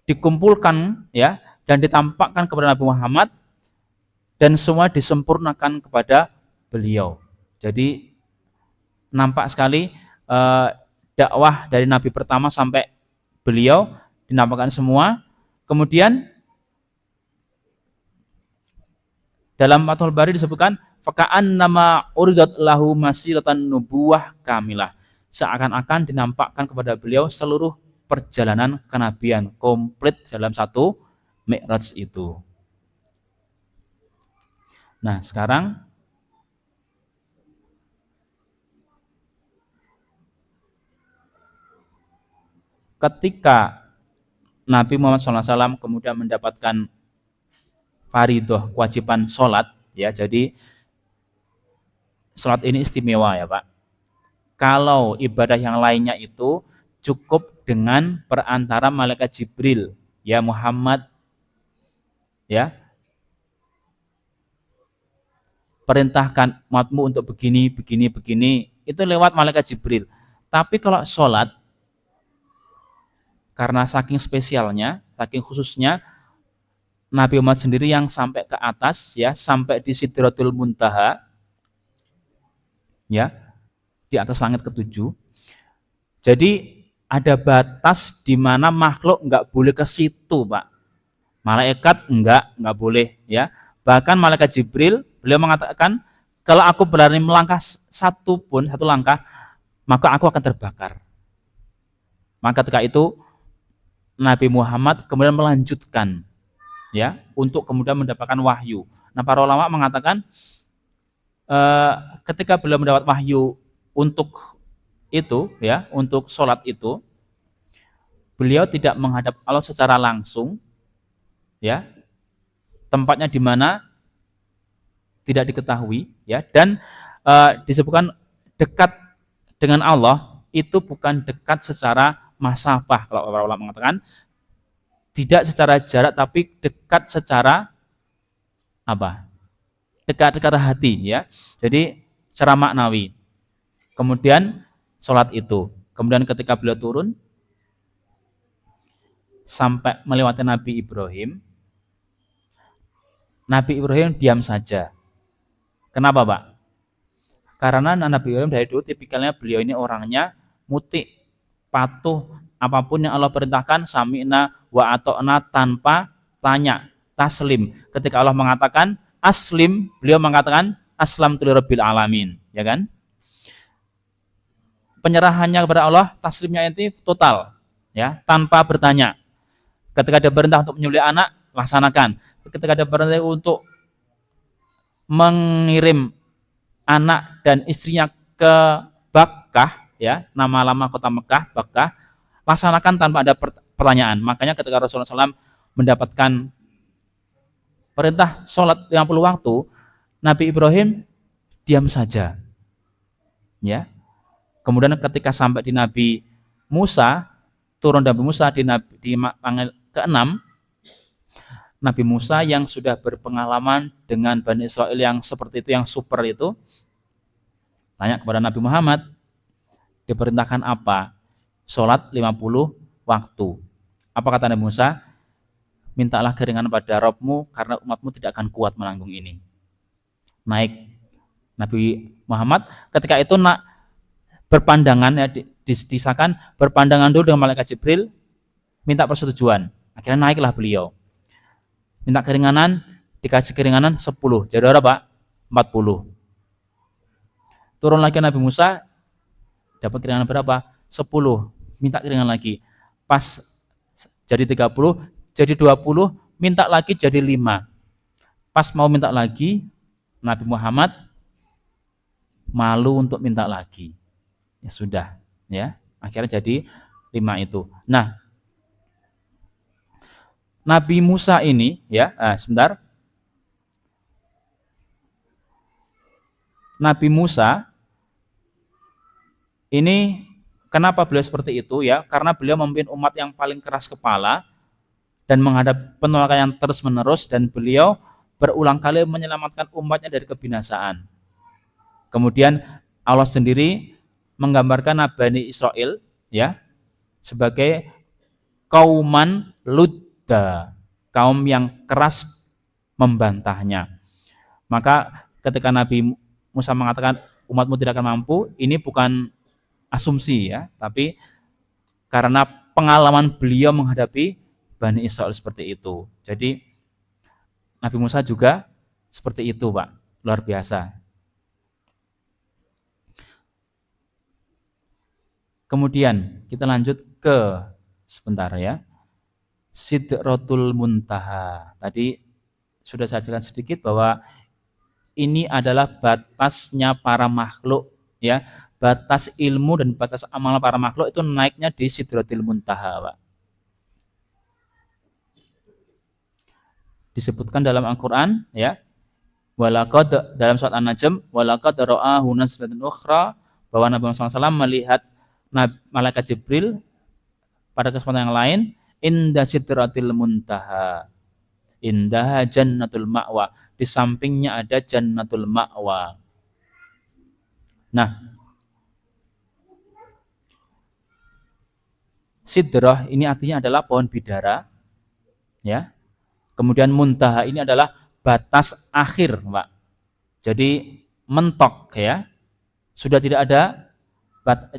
dikumpulkan, ya, dan ditampakkan kepada Nabi Muhammad dan semua disempurnakan kepada beliau. Jadi nampak sekali dakwah dari Nabi pertama sampai beliau dinampakkan semua. Kemudian dalam Fathul Bari disebutkan faka'annama uridat lahu masiratan nubuwah kamilah. Seakan-akan dinampakkan kepada beliau seluruh perjalanan kenabian komplit dalam satu Mi'raj itu. Nah, sekarang ketika Nabi Muhammad SAW kemudian mendapatkan faridoh, kewajiban sholat, ya, jadi sholat ini istimewa ya Pak. Kalau ibadah yang lainnya itu cukup dengan perantara malaikat Jibril, ya Muhammad, ya, perintahkan umatmu untuk begini, begini, begini, itu lewat malaikat Jibril. Tapi kalau sholat, karena saking spesialnya, saking khususnya, Nabi Muhammad sendiri yang sampai ke atas, ya, sampai di Sidratul Muntaha, ya, di atas langit ketujuh. Jadi ada batas di mana makhluk nggak boleh ke situ, Pak. Malaikat nggak boleh, ya. Bahkan malaikat Jibril, beliau mengatakan, kalau aku berani melangkah satu langkah, maka aku akan terbakar. Maka ketika itu Nabi Muhammad kemudian melanjutkan, ya, untuk kemudian mendapatkan wahyu. Nah, para ulama mengatakan ketika beliau mendapat wahyu untuk itu, ya, untuk sholat itu, beliau tidak menghadap Allah secara langsung, ya, tempatnya di mana tidak diketahui, ya, dan disebutkan dekat dengan Allah itu bukan dekat secara masafah, kalau para ulama mengatakan tidak secara jarak, tapi dekat secara apa? Dekat hati, ya. Jadi secara maknawi. Kemudian sholat itu. Kemudian ketika beliau turun sampai melewati Nabi Ibrahim diam saja. Kenapa, Pak? Karena Nabi Ibrahim dari dulu tipikalnya beliau ini orangnya muti, patuh, apapun yang Allah perintahkan sami'na wa ato'na tanpa tanya, taslim. Ketika Allah mengatakan aslim, beliau mengatakan aslamtu lirabbil alamin, ya kan? Penyerahannya kepada Allah, taslimnya itu total, ya, tanpa bertanya. Ketika ada perintah untuk menyembelih anak, laksanakan. Ketika ada perintah untuk mengirim anak dan istrinya ke Bakkah, ya, nama-nama kota Mekah, Bakkah, laksanakan tanpa ada pertanyaan. Makanya ketika Rasulullah SAW mendapatkan perintah sholat 50 waktu, Nabi Ibrahim diam saja, ya. Kemudian ketika sampai di Nabi Musa, turun Nabi Musa di tanggal ke-6, Nabi Musa yang sudah berpengalaman dengan Bani Israel yang seperti itu, yang super itu, tanya kepada Nabi Muhammad, diperintahkan apa? Sholat 50 waktu. Apa kata Nabi Musa? Mintalah keringanan pada Rabbmu karena umatmu tidak akan kuat menanggung ini. Naik Nabi Muhammad ketika itu berpandangan, ya, disahkan berpandangan dulu dengan malaikat Jibril, minta persetujuan. Akhirnya naiklah beliau. Minta keringanan, dikasih keringanan 10. Jadi berapa? 40. Turun lagi Nabi Musa, dapat keringanan berapa? 10. Minta keringanan lagi. Pas jadi 30, jadi 20, minta lagi jadi 5. Pas mau minta lagi, Nabi Muhammad malu untuk minta lagi. Ya sudah, ya. Akhirnya jadi 5 itu. Nah, Nabi Musa ini, ya, sebentar. Nabi Musa ini kenapa beliau seperti itu, ya? Karena beliau memimpin umat yang paling keras kepala dan menghadapi penolakan yang terus-menerus, dan beliau berulang kali menyelamatkan umatnya dari kebinasaan. Kemudian Allah sendiri menggambarkan Bani Israel, ya, sebagai kauman ludda, kaum yang keras membantahnya. Maka ketika Nabi Musa mengatakan umatmu tidak akan mampu, ini bukan asumsi, ya, tapi karena pengalaman beliau menghadapi Bani Israel seperti itu. Jadi Nabi Musa juga seperti itu, Pak. luar biasa. Kemudian kita lanjut ke sebentar ya. Sidratul Muntaha. Tadi sudah saya jelaskan sedikit bahwa ini adalah batasnya para makhluk ya. Batas ilmu dan batas amal para makhluk itu naiknya di Sidratul Muntaha, Pak. Disebutkan dalam Al-Qur'an ya. Walaqad dalam surat An-Najm walaqad ra'ahu nazlatan ukhra bahwa Nabi Muhammad SAW melihat malaikat Jibril pada kesempatan yang lain inda sidratil muntaha. Indah jannatul ma'wa. Di sampingnya ada jannatul ma'wa. Nah, sidrah ini artinya adalah pohon bidara. Ya. Kemudian muntaha ini adalah batas akhir, Pak. Jadi mentok ya. Sudah tidak ada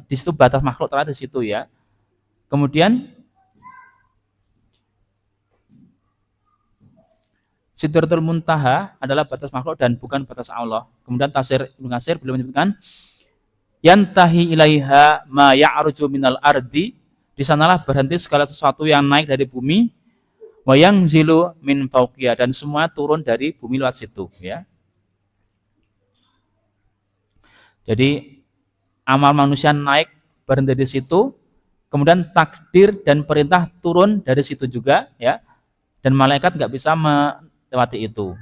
di situ batas makhluk terakhir di situ ya. Kemudian Sidratul Muntaha adalah batas makhluk dan bukan batas Allah. Kemudian tafsir Ibnu Katsir beliau menyebutkan yantahi ilaiha ma ya'ruju minal ardi, di sanalah berhenti segala sesuatu yang naik dari bumi, wa yanzilu min fawqiha, dan semua turun dari bumi lewat situ ya. Jadi amal manusia naik berhenti di situ, kemudian takdir dan perintah turun dari situ juga ya. Dan malaikat nggak bisa melewati itu.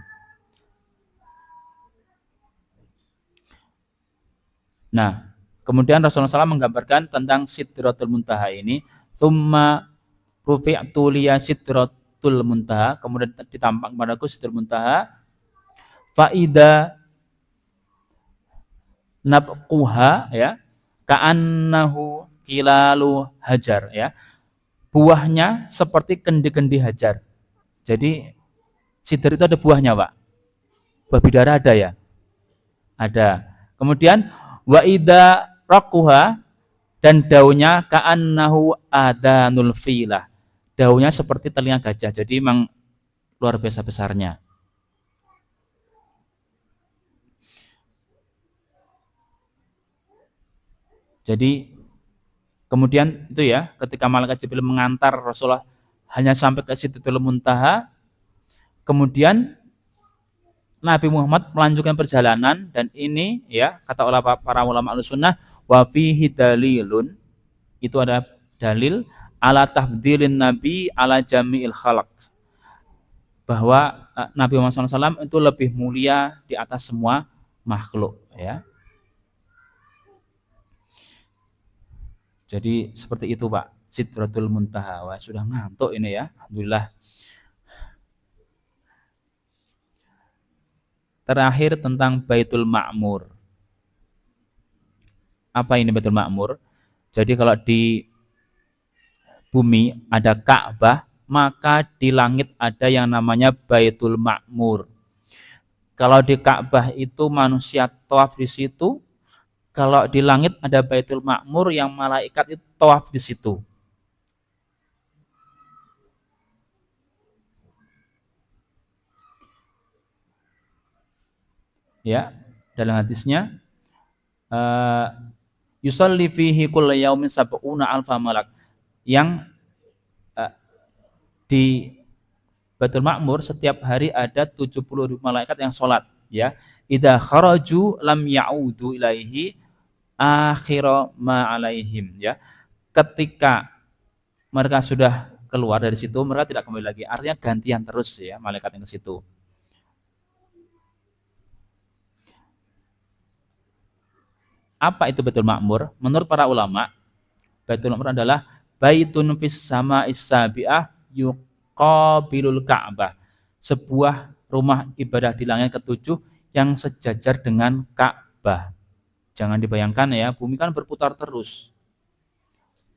Nah, kemudian Rasulullah SAW menggambarkan tentang Sidratul Muntaha ini, tsumma rufi'tu liya Sidratul Muntaha, kemudian ditampakkan padaku Sidratul Muntaha, faida nabquha ya, ka'annahu kilalu hajar ya. Buahnya seperti kendi-kendi hajar. Jadi sidr itu ada buahnya, Pak. Buah bidara ada ya? Ada. Kemudian wa idza raquha, dan daunnya ka'annahu adanul filah. Daunnya seperti telinga gajah. Jadi memang luar biasa besarnya. Jadi kemudian itu ya, ketika malaikat Jibril mengantar Rasulullah hanya sampai ke Sidratul Muntaha, kemudian Nabi Muhammad melanjutkan perjalanan, dan ini ya kata para ulama Ahlussunnah wa fihi dalilun, itu ada dalil ala tafdilin nabi ala jami'il khalaq, bahwa Nabi Muhammad SAW itu lebih mulia di atas semua makhluk ya. Jadi seperti itu, Pak. Sidratul Muntaha. Wah, sudah ngantuk ini ya. Alhamdulillah. Terakhir tentang Baitul Ma'mur. Apa ini Baitul Ma'mur? Jadi kalau di bumi ada Ka'bah, maka di langit ada yang namanya Baitul Ma'mur. Kalau di Ka'bah itu manusia tawaf di situ, kalau di langit ada Baitul Ma'mur yang malaikat itu tawaf di situ. Ya, dalam hadisnya yusalli fihi kullu yaumin sab'una alfa malak, yang di Baitul Ma'mur setiap hari ada 70.000 malaikat yang sholat ya. Idza kharaju lam ya'udu ilaihi akhira ma alaihim ya. Ketika mereka sudah keluar dari situ, mereka tidak kembali lagi. Artinya gantian terus ya malaikat yang ke situ. Apa itu Baitul Ma'mur? Menurut para ulama, Baitul Ma'mur adalah baitun fis sama'is sabi'ah yuqabilul Ka'bah. Sebuah rumah ibadah di langit ketujuh yang sejajar dengan Ka'bah. Jangan dibayangkan ya, bumi kan berputar terus.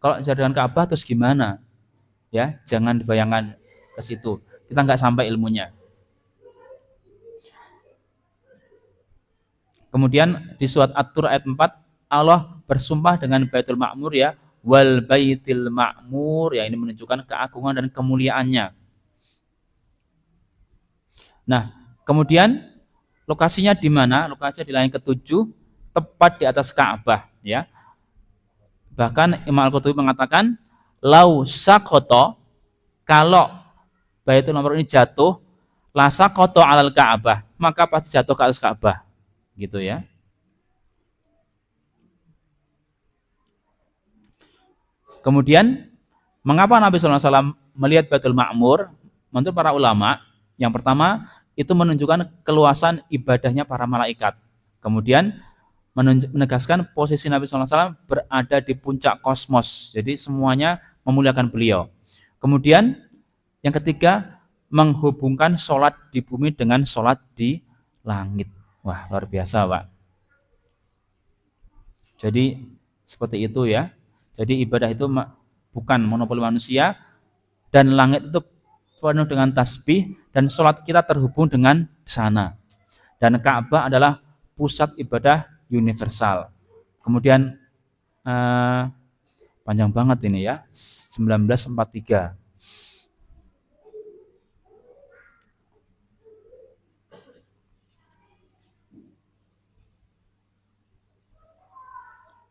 Kalau sejajar dengan Ka'bah terus gimana? Ya, jangan dibayangkan ke situ. Kita nggak sampai ilmunya. Kemudian di surat At-Tur ayat 4, Allah bersumpah dengan Baitul Ma'mur ya, wal baitil ma'mur ya, ini menunjukkan keagungan dan kemuliaannya. Nah, kemudian Lokasinya di mana? Lokasinya di langit ketujuh, tepat di atas Ka'bah, ya. Bahkan Imam Al-Qurtubi mengatakan, lau sakoto, kalau Baitul Ma'mur ini jatuh, la sakoto alal Ka'bah, maka pasti jatuh ke atas Ka'bah, gitu ya. Kemudian mengapa Nabi SAW melihat Baitul Ma'mur? Menurut para ulama, yang pertama itu menunjukkan keluasan ibadahnya para malaikat. Kemudian menegaskan posisi Nabi SAW berada di puncak kosmos. Jadi semuanya memuliakan beliau. Kemudian yang ketiga, menghubungkan sholat di bumi dengan sholat di langit. Wah, luar biasa, Pak. Jadi seperti itu ya. Jadi ibadah itu bukan monopoli manusia, dan langit itu penuh dengan tasbih, dan sholat kita terhubung dengan sana. Dan Ka'bah adalah pusat ibadah universal. Kemudian panjang banget ini ya, 1943.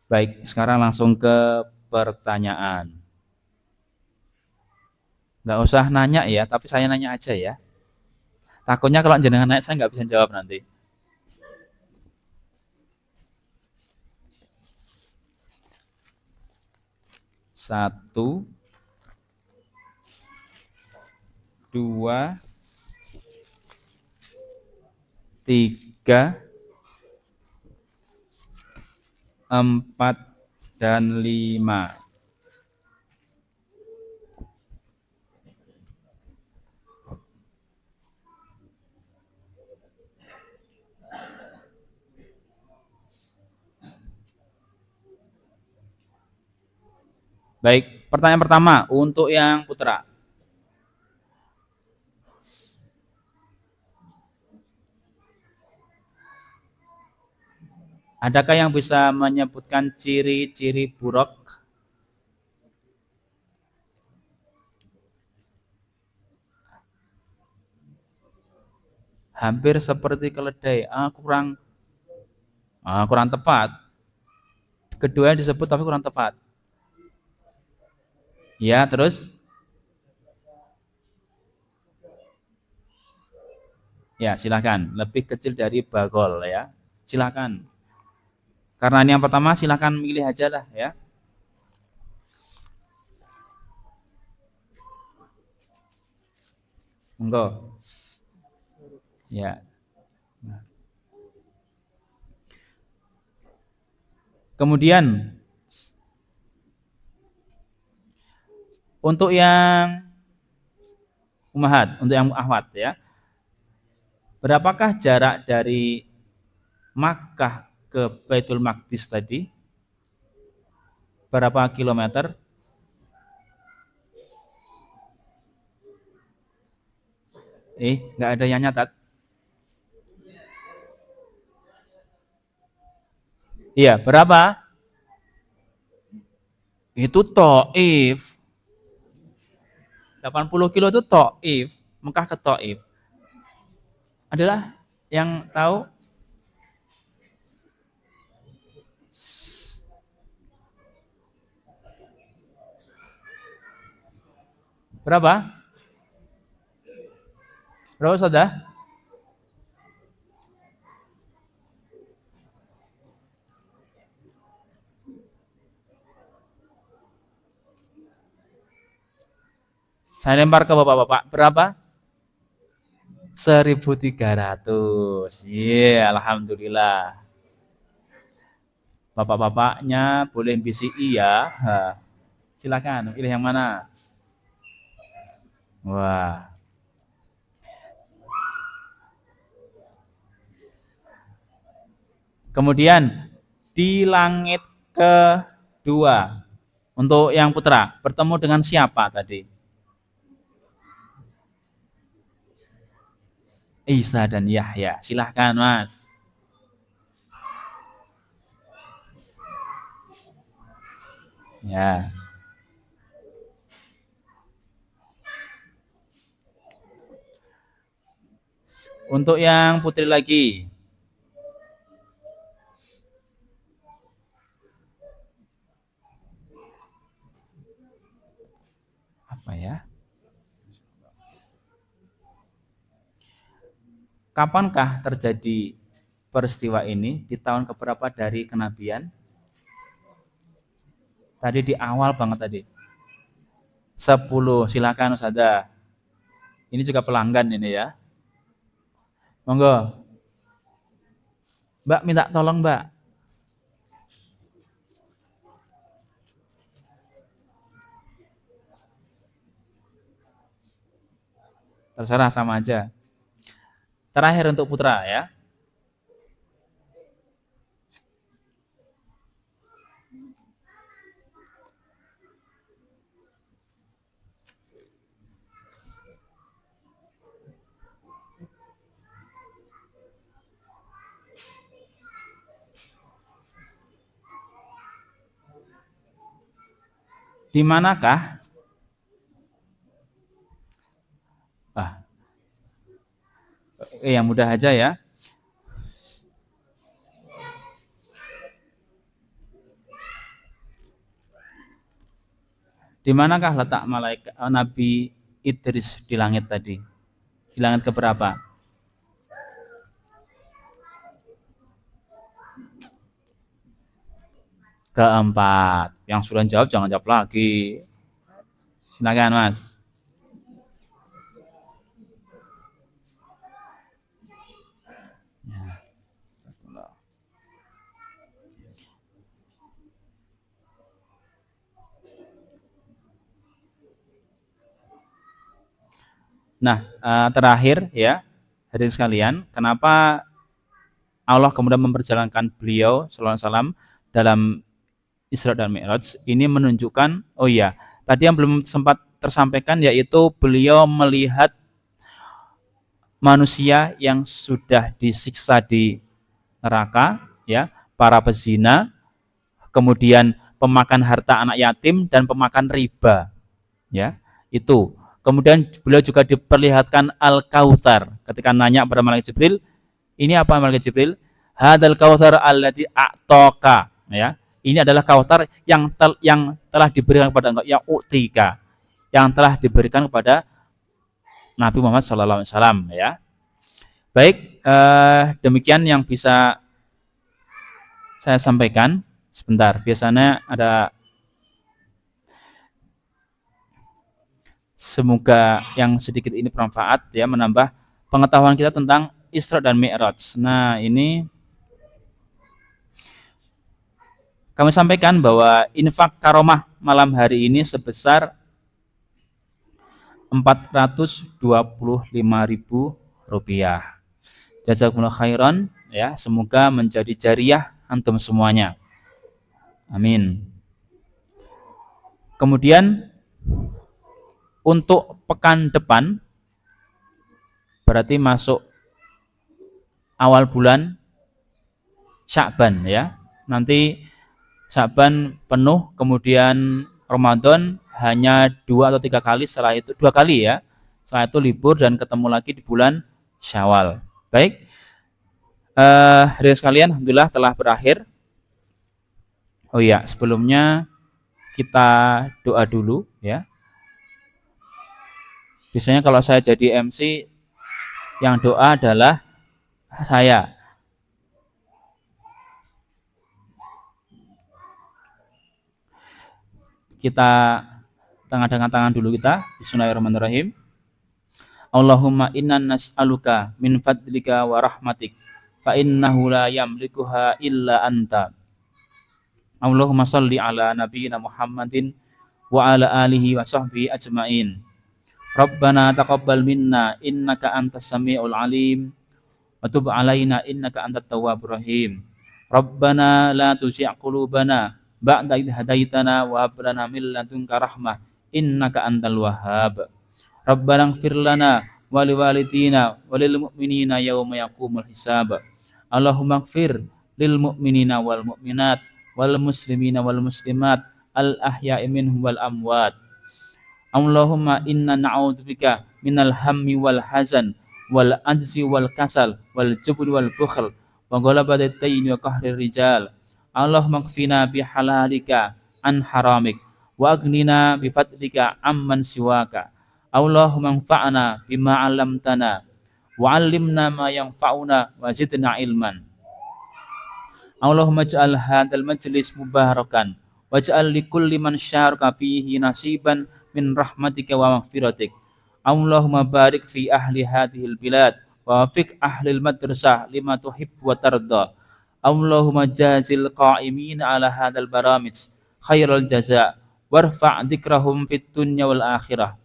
Baik, sekarang langsung ke pertanyaan. Nggak usah nanya ya, tapi saya nanya aja ya. Takutnya kalau jenengan nanya saya nggak bisa jawab nanti. Satu, dua, tiga, empat, dan lima. Baik, pertanyaan pertama untuk yang putra. Adakah yang bisa menyebutkan ciri-ciri buruk? Hampir seperti keledai. Kurang tepat. Kedua yang disebut tapi kurang tepat. Ya, terus? Ya, silakan. Lebih kecil dari bagol ya. Silakan. Karena ini yang pertama, silakan milih aja lah ya. Monggo. Ya. Kemudian untuk yang ummahat, untuk yang ahwat ya. Berapakah jarak dari Makkah ke Baitul Maqdis tadi? Berapa kilometer? Nggak ada yang nyatat. Iya, berapa? Itu Taif. 80 kilo itu Taif. Mekah ke Taif. Adalah yang tahu? Berapa? Berapa sudah? Saya lempar ke bapak-bapak. Berapa? 1.300. Iya, alhamdulillah. Bapak-bapaknya boleh BCI ya. Silakan, pilih yang mana? Wah. Kemudian di langit kedua, untuk yang putra, bertemu dengan siapa tadi? Isa dan Yahya. Silahkan Mas. Ya. Untuk yang putri lagi. Apa ya? Kapankah terjadi peristiwa ini? Di tahun keberapa dari kenabian? Tadi di awal banget tadi. 10. Silakan Ustazah. Ini juga pelanggan ini ya. Monggo. Mbak minta tolong, Mbak. Terserah, sama aja. Terakhir untuk putra ya. Di manakah? Yang mudah aja ya. Di manakah letak malaikat Nabi Idris di langit tadi? Di langit keberapa? Keempat. Yang sudah jawab jangan jawab lagi. Silakan Mas. Nah, terakhir ya, hadirin sekalian, kenapa Allah kemudian memperjalankan beliau sallallahu alaihi wasallam dalam Isra dan Mi'raj? Ini menunjukkan, oh iya, tadi yang belum sempat tersampaikan yaitu beliau melihat manusia yang sudah disiksa di neraka, ya, para pezina, kemudian pemakan harta anak yatim dan pemakan riba, ya, itu. Kemudian beliau juga diperlihatkan Al-Kautsar ketika nanya pada malaikat Jibril, ini apa malaikat Jibril? Hadal kautsar alladzi a'taka, ya. Ini adalah kautsar yang telah diberikan kepada engkau, yang utika, yang telah diberikan kepada Nabi Muhammad SAW, ya. Baik, demikian yang bisa saya sampaikan. Sebentar, biasanya ada. Semoga yang sedikit ini bermanfaat ya, menambah pengetahuan kita tentang Isra dan Mi'raj. Nah, ini kami sampaikan bahwa infak karomah malam hari ini sebesar Rp425.000. Jazakumullah khairan ya, semoga menjadi jariah antum semuanya. Amin. Kemudian untuk pekan depan berarti masuk awal bulan Sya'ban ya. Nanti Sya'ban penuh, kemudian Ramadan hanya 2 atau 3 kali, setelah itu 2 kali ya. Setelah itu libur dan ketemu lagi di bulan Syawal. Baik. Hadirin sekalian, alhamdulillah telah berakhir. Oh iya, sebelumnya kita doa dulu ya. Biasanya kalau saya jadi MC, yang doa adalah saya. Kita tengah-tengah tangan dulu kita. Bismillahirrahmanirrahim. Allahumma inna nas'aluka min fadlika wa rahmatik fa innahu la yamlikuha illa anta. Allahumma salli ala nabiyyina Muhammadin wa ala alihi wa sahbihi ajmain. Rabbana taqabbal minna innaka antas samiul alim wa tub alaina innaka antat tawwabur rahim. Rabbana la tuzigh qulubana ba'da idh hadaitana wa hab lana min ladunka rahmah innaka antal wahhab. Rabbana ighfir lana wa liwalidina wa lil mu'minina yauma yaqumul hisab. Allahumma ighfir lil mu'minina wal mu'minat wal muslimina wal muslimat al ahya'i minhum wal amwat. Allahumma inna na'udzubika minal hammi wal hazan wal ajzi wal kasal wal jubn wal bukhl wa ghalabatit tayni wa qahrir rijal. Allahumma kfina bihalalika an haramik wa aghnina bi fadlika amman siwaka. Allahumma anfa'na bima 'allamtana wa 'allimna ma yanfa'una wa zidna ilman. Allahumma ij'al hadzal majlis mubarakan waj'al likulli man syaraka fihi nasiban min rahmatika wa maghfiratik. Allahumma barik fi ahli hadhil bilad wa fiq ahli madrasah lima tuhibbu wa tarda. Allahumma jazil qa'imin ala hadzal baramij khairal jaza warfa' dzikrahum fid dunya wal akhirah.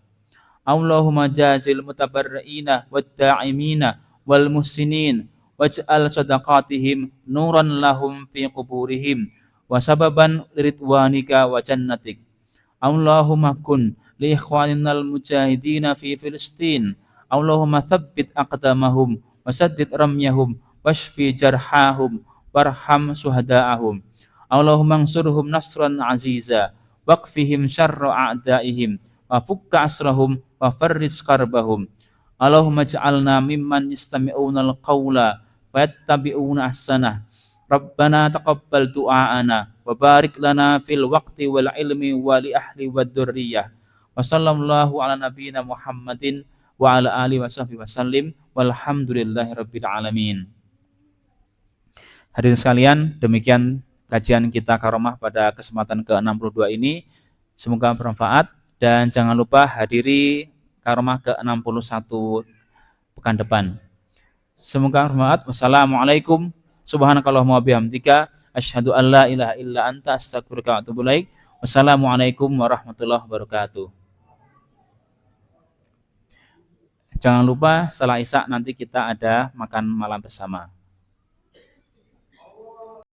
Allahumma jazil mutabarri'ina wad da'imina wal muhsinin waj'al sadaqatihim nuran lahum fi quburihim wa sababan ridwanika wa jannatik. Allahumma kun li ikhwaninal mujahidina fi Filistin. Allahumma thabbit aqdamahum wa saddid ramyahum washfi jarhahum warham suhada'ahum. Allahumma ansurhum nasran aziza waqfihim syarra a'daihim wa fukka asrahum wa farris karbahum. Allahumma ja'alna mimman yastami'una al-qawla fayattabi'una ahsanah. Rabbana taqabbal du'aana wa barik lana fil waqti wal ilmi wa li ahli wad dzurriyyah. Wa sallallahu ala nabiyyina Muhammadin wa ala alihi washabbihi wasallim walhamdulillahi rabbil alamin. Hadirin sekalian, demikian kajian kita Karomah pada kesempatan ke-62 ini. Semoga bermanfaat dan jangan lupa hadiri Karomah ke-61 pekan depan. Semoga bermanfaat. Wassalamualaikum subhanakallahumma bihamdika asyhadu an la ilaha illa anta astaghfiruka wa atubu ilaik. Wassalamualaikum warahmatullahi wabarakatuh. Jangan lupa setelah Isya nanti kita ada makan malam bersama.